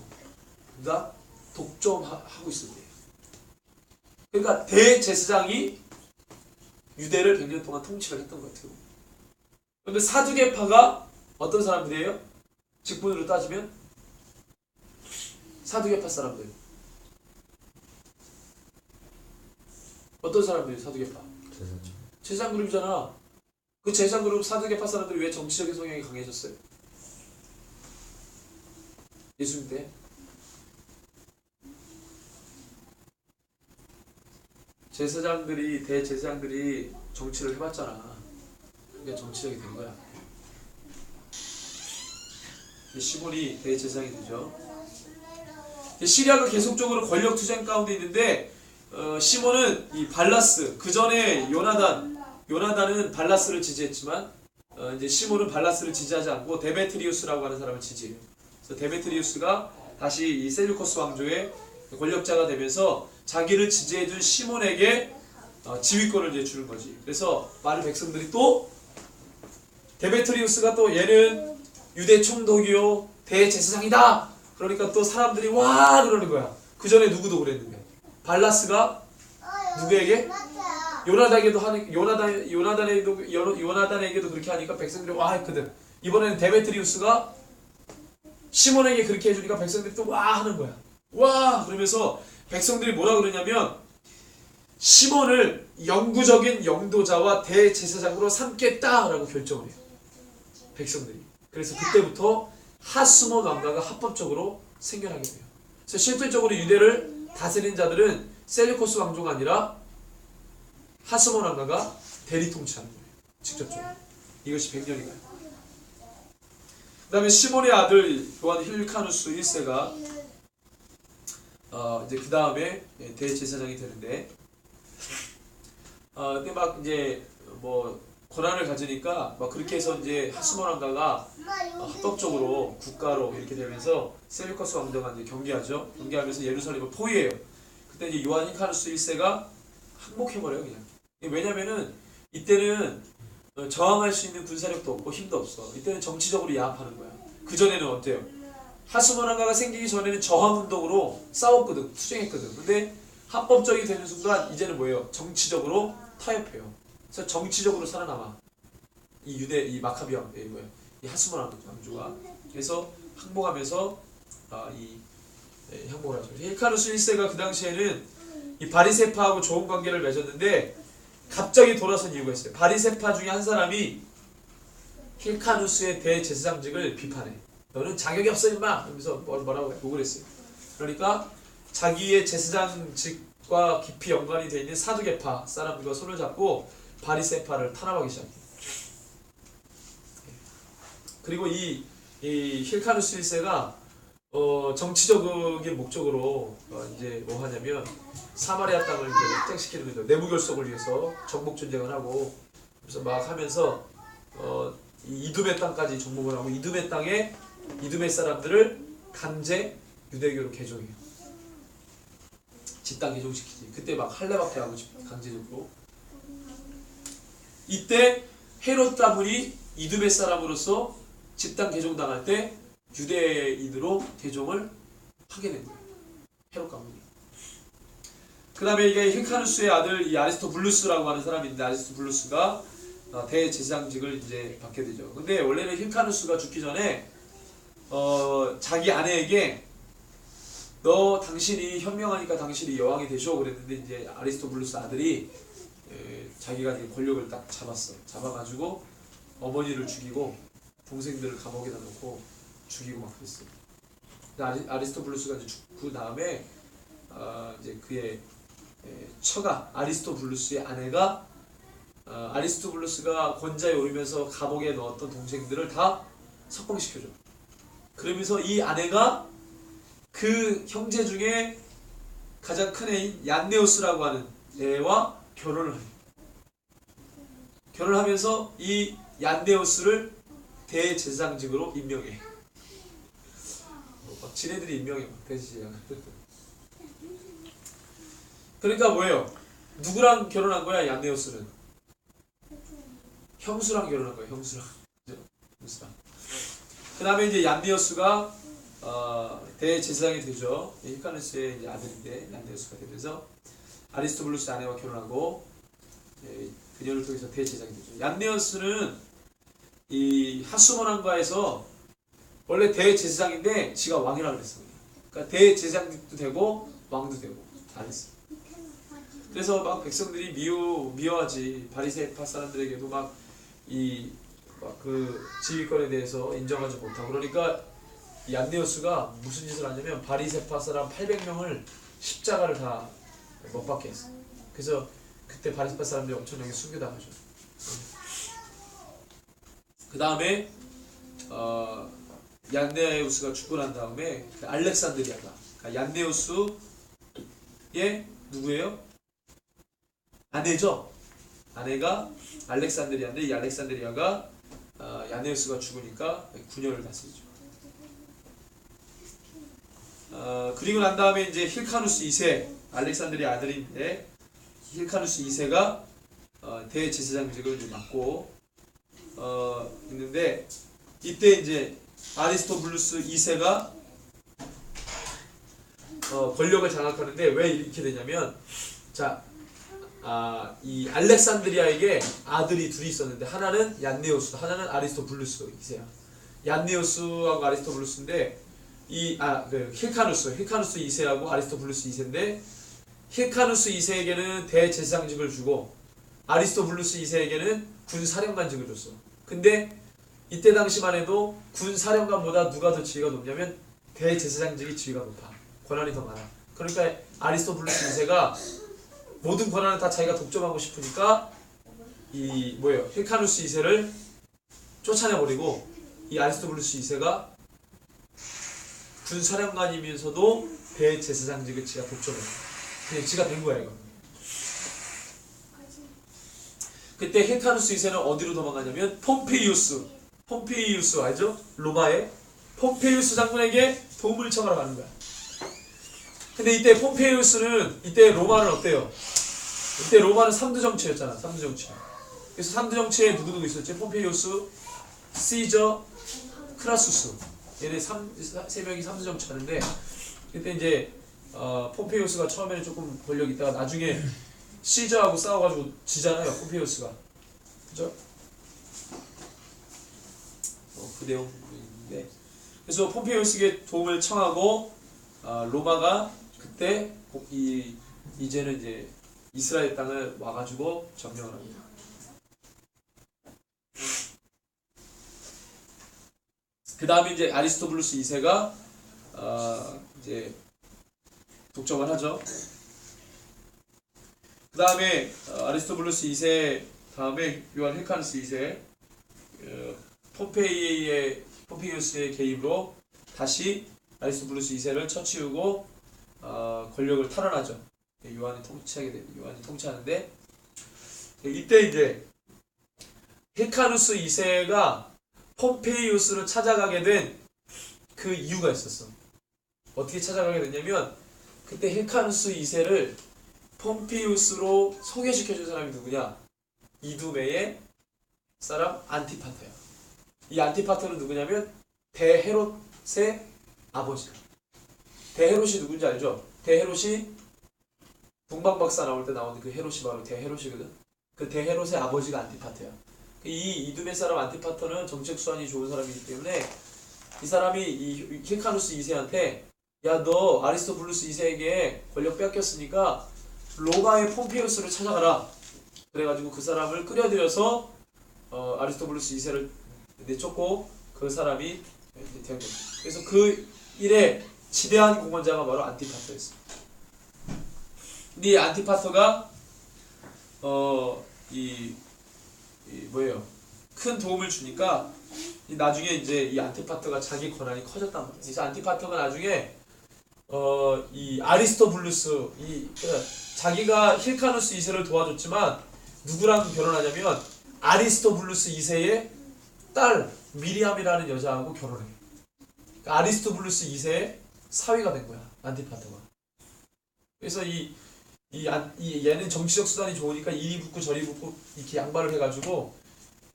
거 독점하고 있습니다. 그러니까 대제사장이 유대를 100년 동안 통치를 했던 것 같아요. 그런데 사두개파가 어떤 사람들이에요? 직분으로 따지면 사두개파 사람들. 어떤 사람들이 사두개파? 제사장 그룹이잖아. 그 제사장 그룹 사두개파 사람들이 왜 정치적인 성향이 강해졌어요? 예수님 때. 제사장들이 대제사장들이 정치를 해봤잖아. 그게 정치적이 된 거야. 시몬이 대제사장이 되죠. 시리아가 계속적으로 권력 투쟁 가운데 있는데 시몬은 이 발라스, 그 전에 요나단은 발라스를 지지했지만 이제 시몬은 발라스를 지지하지 않고 데메트리우스라고 하는 사람을 지지해요. 그래서 데메트리우스가 다시 이 셀류커스 왕조의 권력자가 되면서 자기를 지지해준 시몬에게 지휘권을 이제 주는 거지. 그래서 많은 백성들이 또 데메트리우스가 또 얘는 유대 총독이요 대제사장이다. 그러니까 또 사람들이 와 그러는 거야. 그 전에 누구도 그랬는데 발라스가 누구에게? 요나단에게도 그렇게 하니까 백성들이 와 했거든. 이번에는 데메트리우스가 시몬에게 그렇게 해주니까 백성들이 또 와 하는 거야. 와 그러면서 백성들이 뭐라 그러냐면 시몬을 영구적인 영도자와 대제사장으로 삼겠다라고 결정을 해요. 백성들이. 그래서 그때부터 하스몬 왕가가 합법적으로 생겨나게 돼요. 그래서 실질적으로 유대를 다스린 자들은 셀류코스 왕조가 아니라 하스몬 왕가가 대리 통치하는 거예요. 직접적으로. 이것이 100년이 가요. 그 다음에 시몬의 아들 요한 힐카누스 1세가 이제 그 다음에 대제사장이 되는데 근데 막 이제 뭐 권한을 가지니까 막 그렇게 해서 이제 하스몬 왕가가 합법적으로 국가로 이렇게 되면서 셀류커스 왕조가 이제 경계하죠. 경계하면서 예루살렘을 포위해요. 그때 이제 요한 힐카누스 1세가 항복해버려요 그냥. 왜냐면은 이때는 저항할 수 있는 군사력도 없고 힘도 없어. 이때는 정치적으로 야합하는 거야. 그 전에는 어때요? 하스몬 왕가가 생기기 전에는 저항운동으로 싸웠거든, 투쟁했거든. 근데 합법적이 되는 순간 이제는 뭐예요? 정치적으로 타협해요. 그래서 정치적으로 살아남아. 이 유대, 이 마카비 왕, 이 하스몬 왕조가. 그래서 항복하면서 항복을 하죠. 힐카누스 1세가 그 당시에는 이 바리새파하고 좋은 관계를 맺었는데 갑자기 돌아선 이유가 있어요. 바리새파 중에 한 사람이 힐카누스의 대제사장직을 비판해. 너는 자격이 없어 임마! 하면서 뭐라고 욕을 했어요. 그러니까 자기의 제사장직과 깊이 연관이 되어 있는 사두개파 사람들과 손을 잡고 바리새파를 탄압하기 시작해요. 그리고 이 힐카누스 1세가 정치적인 목적으로 이제 뭐 하냐면 사마리아 땅을 이제 확장시키는 거죠. 내부 결속을 위해서 정복 전쟁을 하고 그래서 막 하면서 이 이두메 땅까지 정복을 하고 이두메 땅에 이두메 사람들을 강제 유대교로 개종해요. 집단 개종시키지. 그때 막 할례밖에 하고 강제적으로. 이때 헤롯 가문이 이두메 사람으로서 집단 개종당할 때 유대인으로 개종을 하게 된 거예요. 헤롯 가문이. 그 다음에 이게 힐카누스의 아들 이 아리스토블루스라고 하는 사람인데 아리스토블루스가 대제사장직을 이제 받게 되죠. 근데 원래는 힐카누스가 죽기 전에 자기 아내에게 너 당신이 현명하니까 당신이 여왕이 되셔 그랬는데 이제 아리스토블루스 아들이 자기가 이제 권력을 딱 잡아가지고 어머니를 죽이고 동생들을 감옥에다 놓고 죽이고 막 그랬어요. 아리스토블루스가 이제 죽고 다음에 이제 그의 처가 아리스토블루스의 아내가 아리스토블루스가 권좌에 오르면서 감옥에 넣었던 동생들을 다 석방시켜줘. 그러면서 이 아내가 그 형제 중에 가장 큰 애인 얀네오스라고 하는 애와 결혼을 해요. 결혼을 하면서 이 얀네오스를 대제사장직으로 임명해. 막 지네들이 임명해. 대제사장. 그러니까 뭐예요? 누구랑 결혼한 거야? 얀네오스는 형수랑 결혼한 거야. 형수랑. 그 다음에 이제 얀네오스가 대제사장이 되죠. 힐카누스의 이제 아들인데 얀네오스가 되면서 아리스토블루스 아내와 결혼하고 그녀를 통해서 대제사장이 되죠. 얀네오스는 이 하수모난과에서 원래 대제사장인데 지가 왕이라 그랬어. 그러니까 대제사장도 되고 왕도 되고 다 했어. 그래서 막 백성들이 미워하지. 바리새파 사람들에게도 막 그 지휘권에 대해서 인정하지 못하고. 그러니까 이 안데오스가 무슨 짓을 하냐면 바리새파 사람 800명을 십자가를 다 못 박게 했어. 그래서 그때 바리새파 사람들이 엄청나게 순교당하죠. 그 다음에 얀데우스가 죽고 난 다음에 알렉산드리아가, 그러니까 얀데우스의 누구예요? 아내죠. 아내가 알렉산드리아인데 이 알렉산드리아가 얀데우스가 죽으니까 9년을 다스리죠. 그리고 난 다음에 이제 힐카누스 2세, 알렉산드리아 아들인데 힐카누스 2세가 대제사장직을 맡고 있는데, 이때 이제 아리스토블루스 2세가 권력을 장악하는데 왜 이렇게 되냐면, 자, 이 알렉산드리아에게 아들이 둘이 있었는데 하나는 얀네오스, 하나는 아리스토블루스 2세야. 얀네오스하고 아리스토블루스인데 그 힐카누스 2세하고 아리스토블루스 2세인데, 힐카누스 2세에게는 대제사장직을 주고 아리스토블루스 2세에게는 군사령관직을 줬어. 근데 이때 당시만 해도 군사령관보다 누가 더 지위가 높냐면 대제사장직이 지위가 높아. 권한이 더 많아. 그러니까 아리스토블루스 2세가 모든 권한을 다 자기가 독점하고 싶으니까 힐카누스 2세를 쫓아내버리고, 이 아리스토블루스 2세가 군사령관이면서도 대제사장직을 지가 독점해. 그냥 지가 된 거야 이거. 그때 힐카누스 2세는 어디로 도망가냐면 폼페이우스 알죠? 로마의 폼페이우스 장군에게 도움을 청하러 가는 거야. 근데 이때 폼페이우스는, 이때 로마는 어때요? 이때 로마는 3두 정치였잖아. 3두 정치. 그래서 3두 정치에 누구 있었지? 폼페이우스, 시저, 크라수스. 얘네 세 명이 3두 정치 하는데, 그때 이제 폼페이우스가 처음에는 조금 권력이 있다가 나중에 시저하고 싸워가지고 지잖아요, 폼페이우스가. 그죠? 그 내용인데. 그래서 폼페이우스에게 도움을 청하고, 로마가 그때 이제는 이제 이스라엘 땅을 와가지고 점령을 합니다. 그 다음에 이제 아리스토블루스 2세가 이제 독점을 하죠. 그 다음에 아리스토블루스 2세 다음에 요한 힐카누스 2세, 폼페이우스의 개입으로 다시 아리스토블루스 2세를 쳐치우고 권력을 탈환하죠. 요한이 통치하는데, 이때 이제 힐카누스 2세가 폼페이우스를 찾아가게 된 그 이유가 있었어. 어떻게 찾아가게 됐냐면, 그때 힐카누스 2세를 폼페이우스로 소개시켜준 사람이 누구냐? 이두메의 사람 안티파터야. 이 안티파터는 누구냐면 대헤롯의 아버지야. 대헤롯이 누군지 알죠? 대헤롯이 동방박사 나올 때 나오는 그 헤롯이 바로 대헤롯이거든. 그 대헤롯의 아버지가 안티파터야. 이 이두메 사람 안티파터는 정책 수완이 좋은 사람이기 때문에 이 사람이 이 힐카누스 2세한테, 야, 너 아리스토블루스 2세에게 권력 뺏겼으니까 로마의 폼페이우스를 찾아가라. 그래가지고 그 사람을 끌어들여서 아리스토블루스 2세를 내쫓고 그 사람이 된 거죠. 그래서 그 일에 지대한 공헌자가 바로 안티파터였어. 근데 이 안티파터가 큰 도움을 주니까 나중에 이제 이 안티파터가 자기 권한이 커졌단 말이야. 그래서 안티파터가 나중에 이 아리스토블루스 자기가 힐카누스 2세를 도와줬지만 누구랑 결혼하냐면 아리스토블루스 2세의 딸 미리암이라는 여자하고 결혼해. 그러니까 아리스토블루스 2세의 사위가 된 거야, 안티파터가. 그래서 얘는 정치적 수단이 좋으니까 이리 붙고 저리 붙고 이렇게 양발을 해가지고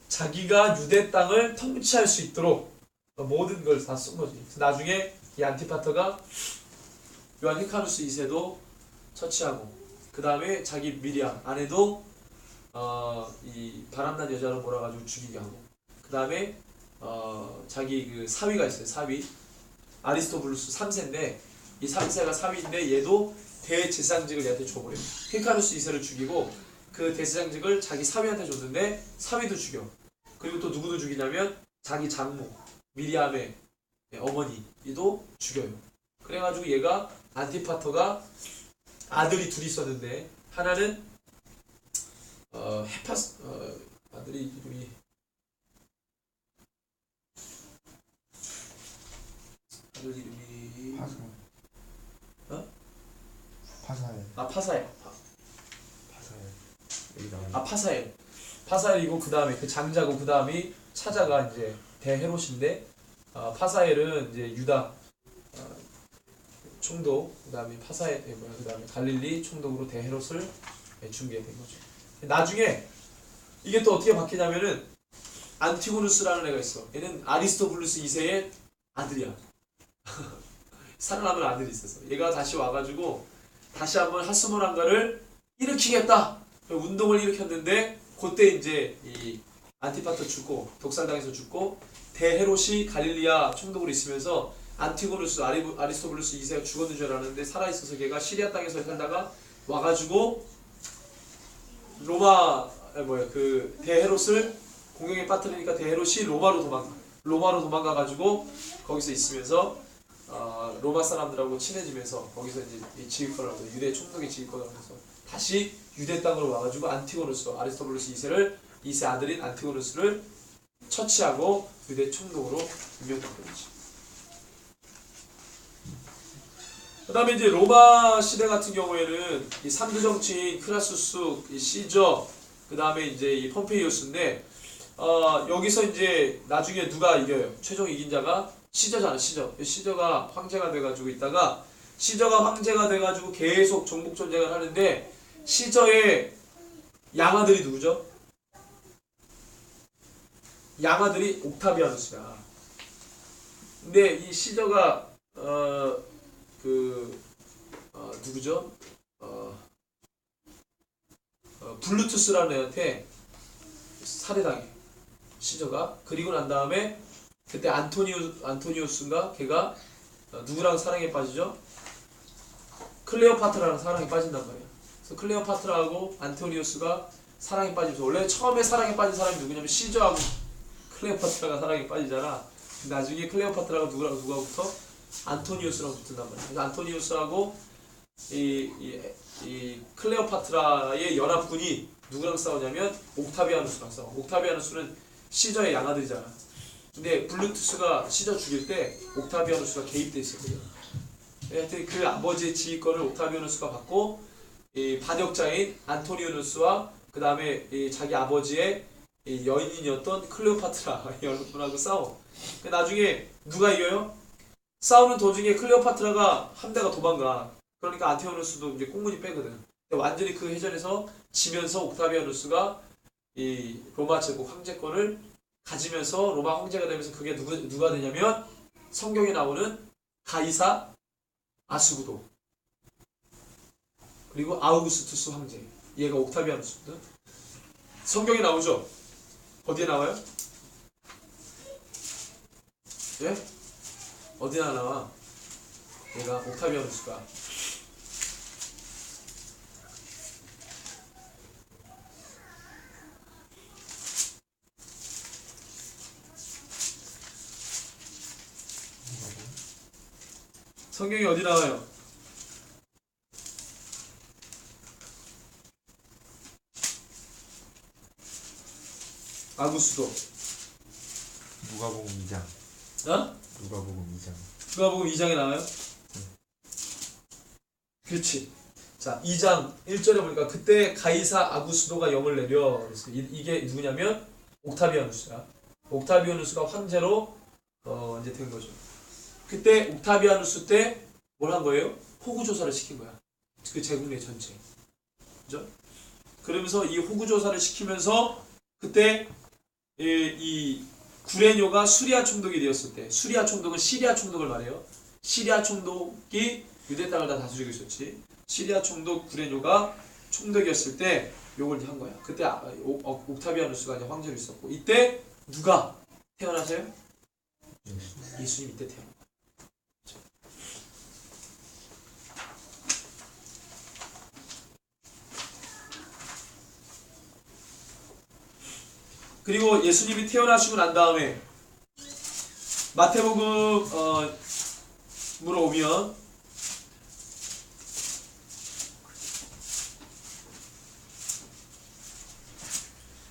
자기가 유대 땅을 통치할 수 있도록 모든 걸 다 쓴 거지. 그래서 나중에 이 안티파터가 요한 힐카누스 2세도 처치하고, 그 다음에 자기 미리암 아내도 이 바람난 여자로 몰아가지고 죽이게 하고, 그 다음에 자기 그 사위가 있어요. 사위 아리스토블루스 3세인데 이 3세가 사위인데 얘도 대제사장직을 얘한테 줘버려요. 힐카누스 2세를 죽이고 그 대제사장직을 자기 사위한테 줬는데 사위도 죽여. 그리고 또 누구도 죽이냐면 자기 장모 미리암의 어머니 얘도 죽여요. 그래가지고 얘가 안티파터가 아들이 둘이 있었는데 하나는 헤파스 아들이 이름이 아들 이름이 파사엘. 파사엘. 파사엘. 여기 나와. 파사엘. 파사엘이고 그 다음에 그 장자고 그 다음이 차자가 이제 대헤롯인데 파사엘은 이제 유다 총독 그 다음에 파사엘 그 다음에 갈릴리 총독으로 대헤롯을 준비해 된 거죠. 나중에 이게 또 어떻게 바뀌냐면은 안티고누스라는 애가 있어. 얘는 아리스토블루스 2세의 아들이야. 살아남은 아들이 있었어. 얘가 다시 와가지고 다시 한번 하스모난가를 일으키겠다. 운동을 일으켰는데 그때 이제 이 안티파터 죽고 독살당해서 죽고 대헤롯이 갈릴리아 총독으로 있으면서 안티고누스 아리스토블루스 2세가 죽었는 줄 알았는데 살아있어서 걔가 시리아 땅에서 살다가 와가지고 그 대헤롯을 공경에 빠뜨리니까 대헤롯이 로마로 도망가가지고 거기서 있으면서 로마 사람들하고 친해지면서 거기서 이제 이 지휘권을 하면서 유대 총독의 지휘권을 하면서 다시 유대 땅으로 와가지고 안티고누스 아리스토블루스 2세 아들인 안티고누스를 처치하고 유대 총독으로 임명받게 되지. 그 다음에 이제 로마 시대 같은 경우에는 이 3대 정치인 크라수스, 이 시저, 그 다음에 이제 이 폼페이우스인데 여기서 이제 나중에 누가 이겨요? 최종 이긴 자가 시저잖아. 시저가 황제가 돼가지고 있다가 시저가 황제가 돼가지고 계속 정복 전쟁을 하는데 시저의 양아들이 누구죠? 양아들이 옥타비아누스야. 근데 이 시저가 누구죠? 블루투스라는 애한테 살해당해. 시저가. 그리고 난 다음에 그때 안토니우스인가 걔가 누구랑 사랑에 빠지죠? 클레오파트라랑 사랑에 빠진단 말이야. 그래서 클레오파트라하고 안토니우스가 사랑에 빠지면서 원래 처음에 사랑에 빠진 사람이 누구냐면 시저하고 클레오파트라가 사랑에 빠지잖아. 나중에 클레오파트라가 누구랑 누가 붙어? 안토니우스랑 붙는단 말이야. 그래서 안토니우스하고 이 클레오파트라의 연합군이 누구랑 싸우냐면 옥타비아누스랑 싸워. 옥타비아누스는 시저의 양아들이잖아. 근데 블루투스가 시저 죽일 때 옥타비아누스가 개입돼 있었거든. 하여튼 그 아버지의 지휘권을 옥타비아누스가 받고 이 반역자인 안토니우스와 그 다음에 자기 아버지의 여인이었던 클레오파트라 여러분하고 싸워. 나중에 누가 이겨요? 싸우는 도중에 클레오파트라가 함대가 도망가. 그러니까 안티오누스도 이제 꽁무니 빼거든. 근데 완전히 그 해전에서 지면서 옥타비아누스가 이 로마 제국 황제권을 가지면서 로마 황제가 되면서 그게 누가 되냐면 성경에 나오는 가이사 아스구도 그리고 아우구스투스 황제. 얘가 옥타비아누스거든. 성경에 나오죠? 어디에 나와요? 예? 어디나 나와? 얘가 옥타비아누스가. 성경이 어디 나와요? 아구스도. 누가복음 2장. 어? 누가복음 2장. 누가복음 2장에 나와요? 그렇지. 자, 2장 1절에 보니까 그때 가이사 아구스도가 영을 내려. 그래서 이게 누구냐면 옥타비아누스야. 옥타비아누스가 황제로 이제 된 거죠. 그때 옥타비아누스 때 뭘 한 거예요? 호구 조사를 시킨 거야. 그 제국내 전체. 그죠? 그러면서 이 호구 조사를 시키면서 그때 이 구레뇨가 수리아 총독이 되었을 때, 수리아 총독은 시리아 총독을 말해요. 시리아 총독이 유대 땅을 다 다스리고 있었지. 시리아 총독 구레뇨가 총독이었을 때 요걸 한 거야. 그때 옥타비아누스가 이제 황제로 있었고, 이때 누가 태어나세요? 예수님 이때 태어나. 그리고 예수님이 태어나시고 난 다음에 마태복음 으로 오면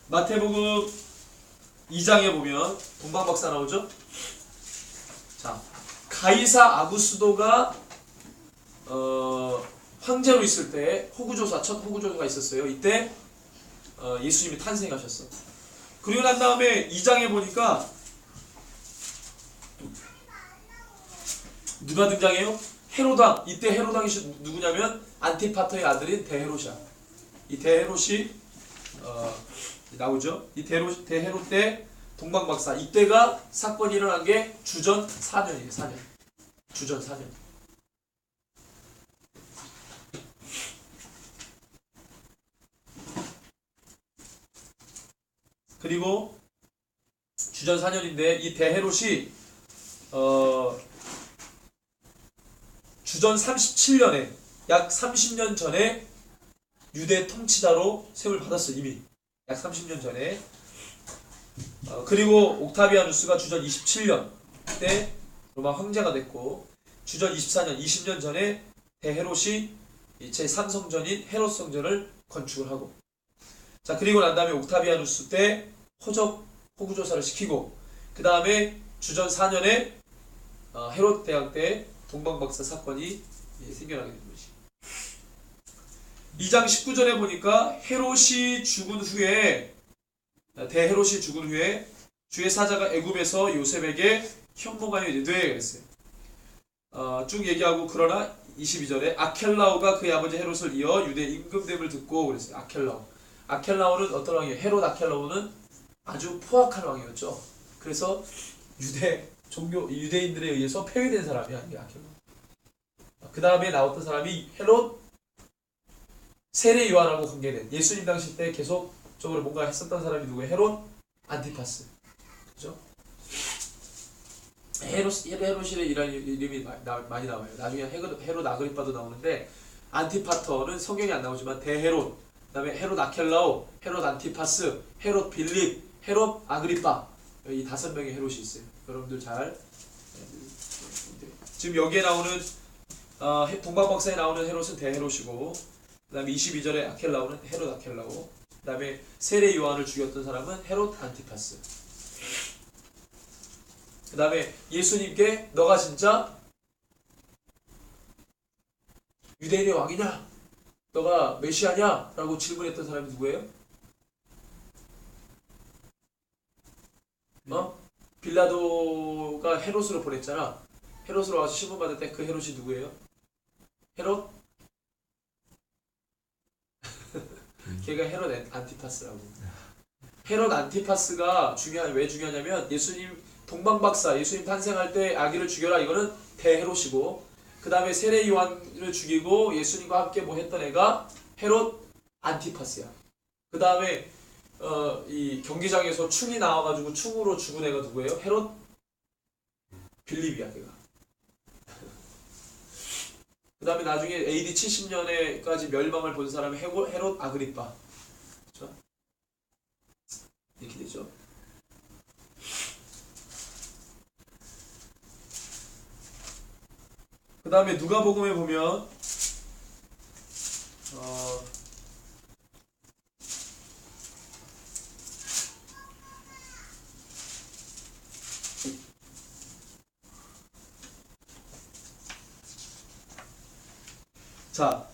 마태복음 2장에 보면 동방박사 나오죠? 자, 가이사 아구스도가 황제로 있을 때 첫 호구조사가 있었어요. 이때 예수님이 탄생하셨어. 그리고 난 다음에 2장에 보니까 누가 등장해요? 헤로당. 이때 헤로당이 누구냐면 안티파터의 아들인 대헤롯이야. 이 대헤롯이 나오죠. 이 대헤롯 때 동방박사. 이때가 사건이 일어난 게 주전 4년이에요. 4년. 주전 4년. 그리고 주전 4년인데 이 대헤롯이 주전 37년에 약 30년 전에 유대 통치자로 세움을 받았어. 이미 약 30년 전에. 그리고 옥타비아누스가 주전 27년 때 로마 황제가 됐고, 주전 24년 20년 전에 대헤롯이 제3성전인 헤롯 성전을 건축을 하고, 자, 그리고 난 다음에 옥타비아누스 때 호구조사를 시키고, 그 다음에 주전 4년에 헤롯 대학 때 동방박사 사건이 생겨나게 된 거지. 2장 19절에 보니까 헤롯이 죽은 후에, 대헤롯이 죽은 후에 주의 사자가 애굽에서 요셉에게 현모가 되게 그랬어요. 쭉 얘기하고, 그러나 22절에 아켈라오가 그의 아버지 헤롯을 이어 유대 임금됨을 듣고 그랬어요. 아켈라오는 어떤 왕이에요? 헤롯 아켈라오는 아주 포악한 왕이었죠. 그래서 유대인들에 의해서 폐위된 사람이 아니에요. 아켈라오. 그 다음에 나왔던 사람이 헤롯 세례 요한하고 관계된, 예수님 당시 때 계속적으로 뭔가 했었던 사람이 누구예요? 헤롯 안티파스. 그죠? 헤롯이라는 이름이 많이 나와요. 나중에 헤롯 아그리빠도 나오는데, 안티파터는 성경에 안 나오지만 대헤롯, 그 다음에 헤롯 아켈라오, 헤롯 안티파스, 헤롯 빌립, 헤롯 아그리빠, 이 5명의 헤롯이 있어요. 여러분들 잘 지금 여기에 나오는 동방박사에 나오는 헤롯은 대헤롯이고, 그 다음에 22절에 아켈라오는 헤롯 아켈라오, 그 다음에 세례 요한을 죽였던 사람은 헤롯 안티파스. 그 다음에 예수님께 너가 진짜 유대인의 왕이냐? 너가 메시아냐? 라고 질문했던 사람이 누구예요? 빌라도가 헤롯으로 보냈잖아. 헤롯으로 와서 신문 받을 때 그 헤롯이 누구예요? 헤롯? 걔가 헤롯 안티파스라고. 헤롯 안티파스가 왜 중요하냐면, 예수님 동방박사, 예수님 탄생할 때 아기를 죽여라, 이거는 대헤롯이고, 그 다음에 세례 요한을 죽이고 예수님과 함께 뭐 했던 애가 헤롯 안티파스야. 그 다음에 이 경기장에서 충이 나와가지고 충으로 죽은 애가 누구예요? 헤롯 빌립이야, 걔가. 그 다음에 나중에 AD 70년에까지 멸망을 본 사람이 헤롯 아그리빠. 그렇죠? 이렇게 되죠. 그 다음에 누가복음에 보면 자,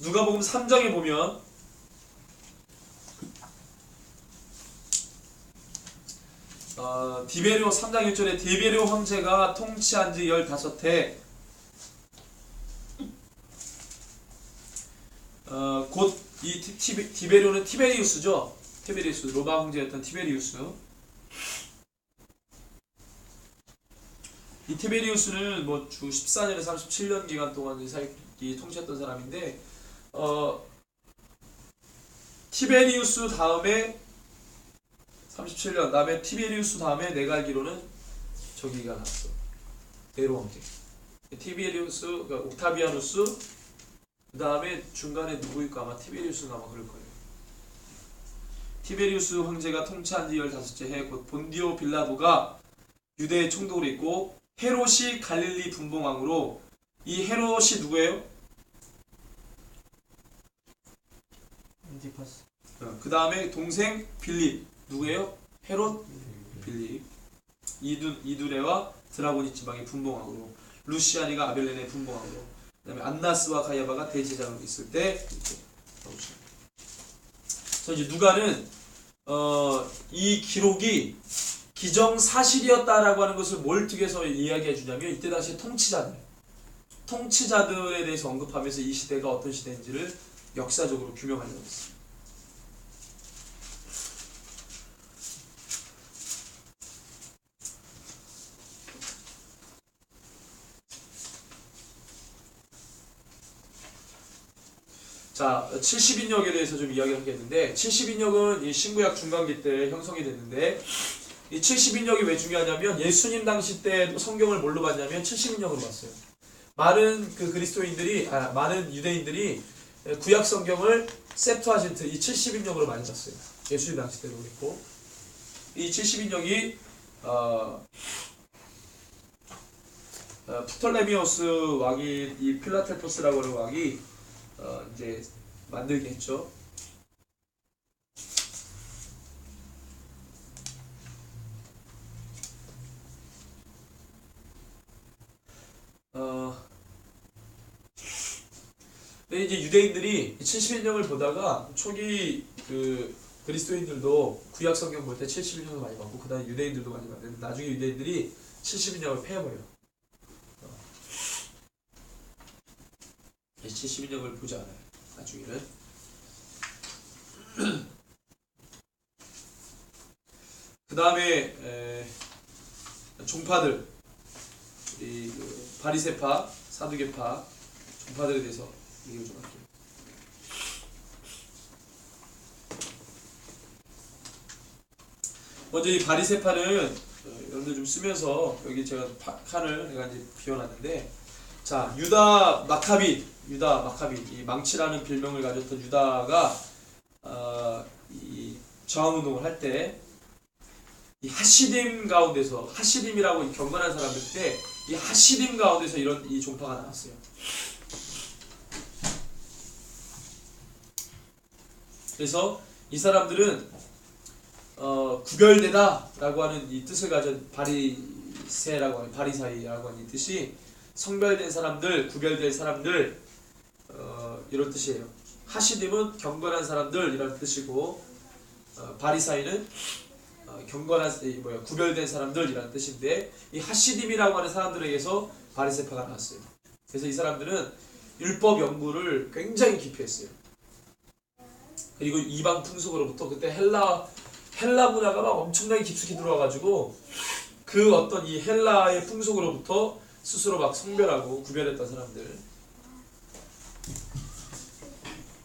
누가복음 3장에 보면 디베리오 3장 1절에 디베리오 황제가 통치한 지 15해 곧 이 디베리오는 티베리우스죠. 티베리우스, 로마 황제였던 티베리우스. 이 티베리우스는 뭐 주 14년에서 37년 기간 동안 이 통치했던 사람인데, 티베리우스 다음에 37년 다음에 티베리우스 다음에 내가 알기로는 저기가 나왔어. 네로 황제. 티베리우스, 그러니까 옥타비아누스, 그 다음에 중간에 누구일까? 아마 티베리우스가 아마 그럴 거예요. 티베리우스 황제가 통치한 지 15째 해 곧 본디오 빌라도가 유대의 총독으로 있고 헤롯이 갈릴리 분봉왕으로 이 헤롯이 누구예요? 안티파스. 그 다음에 동생 빌립 누구예요? 헤롯 빌립 이두레와 드라고니 지방의 분봉왕으로 루시아니가 아벨렌의 분봉왕으로 그 다음에 안나스와 가야바가 대제사장으로 있을 때 이렇게 나오죠. 그래서 이제 누가는 이 기록이 기정사실이었다라고 하는 것을 뭘 통해서 이야기해 주냐면 이때 당시 통치자들에 대해서 언급하면서 이 시대가 어떤 시대인지를 역사적으로 규명하려고 했어요. 자, 70인역에 대해서 좀 이야기를 하겠는데 70인역은 이 신구약 중간기 때 형성이 됐는데 이 70인역이 왜 중요하냐면 예수님 당시 때 성경을 뭘로 봤냐면 70인역으로 봤어요. 많은 많은 유대인들이 구약 성경을 septuagin트 이 70인역으로 많이 봤어요. 예수님 당시 때도 그랬고 이 70인역이 프톨레미오스 왕이 이 필라텔포스라고 하는 왕이 이제 만들게 했죠. 근데 이제 유대인들이 70인역을 보다가 초기 그 그리스도인들도 구약 성경 볼 때 70인역을 많이 봤고 그다음에 유대인들도 많이 봤는데 나중에 유대인들이 70인역을 폐해버려요. 70인역을 보지 않아요. 나중에는. 그 다음에 종파들, 그 바리새파, 사두개파 종파들에 대해서 얘기를 좀 할게요. 먼저 이 바리새파는 여러분들 좀 쓰면서 여기 제가 칸을 내가 이제 비워놨는데 자 유다 마카비 이 망치라는 별명을 가졌던 유다가 이 저항운동을 할 때 이 하시딤 가운데서 하시딤이라고 이 경건한 사람들 때 이 하시딤 가운데서 이런 이 종파가 나왔어요. 그래서 이 사람들은 구별되다라고 하는 이 뜻을 가진 바리새라고 하는 바리사이라고 하는 이 뜻이 성별된 사람들, 구별된 사람들 이런 뜻이에요. 하시딤은 경건한 사람들 이런 뜻이고 바리사이는 구별된 사람들 이라는 뜻인데 이 하시딤이라고 하는 사람들에게서 바리새파가 나왔어요. 그래서 이 사람들은 율법 연구를 굉장히 깊이 했어요. 그리고 이방 풍속으로부터 그때 헬라 문화가 막 엄청나게 깊숙이 들어와가지고 그 어떤 이 헬라의 풍속으로부터 스스로 막 성별하고 구별했던 사람들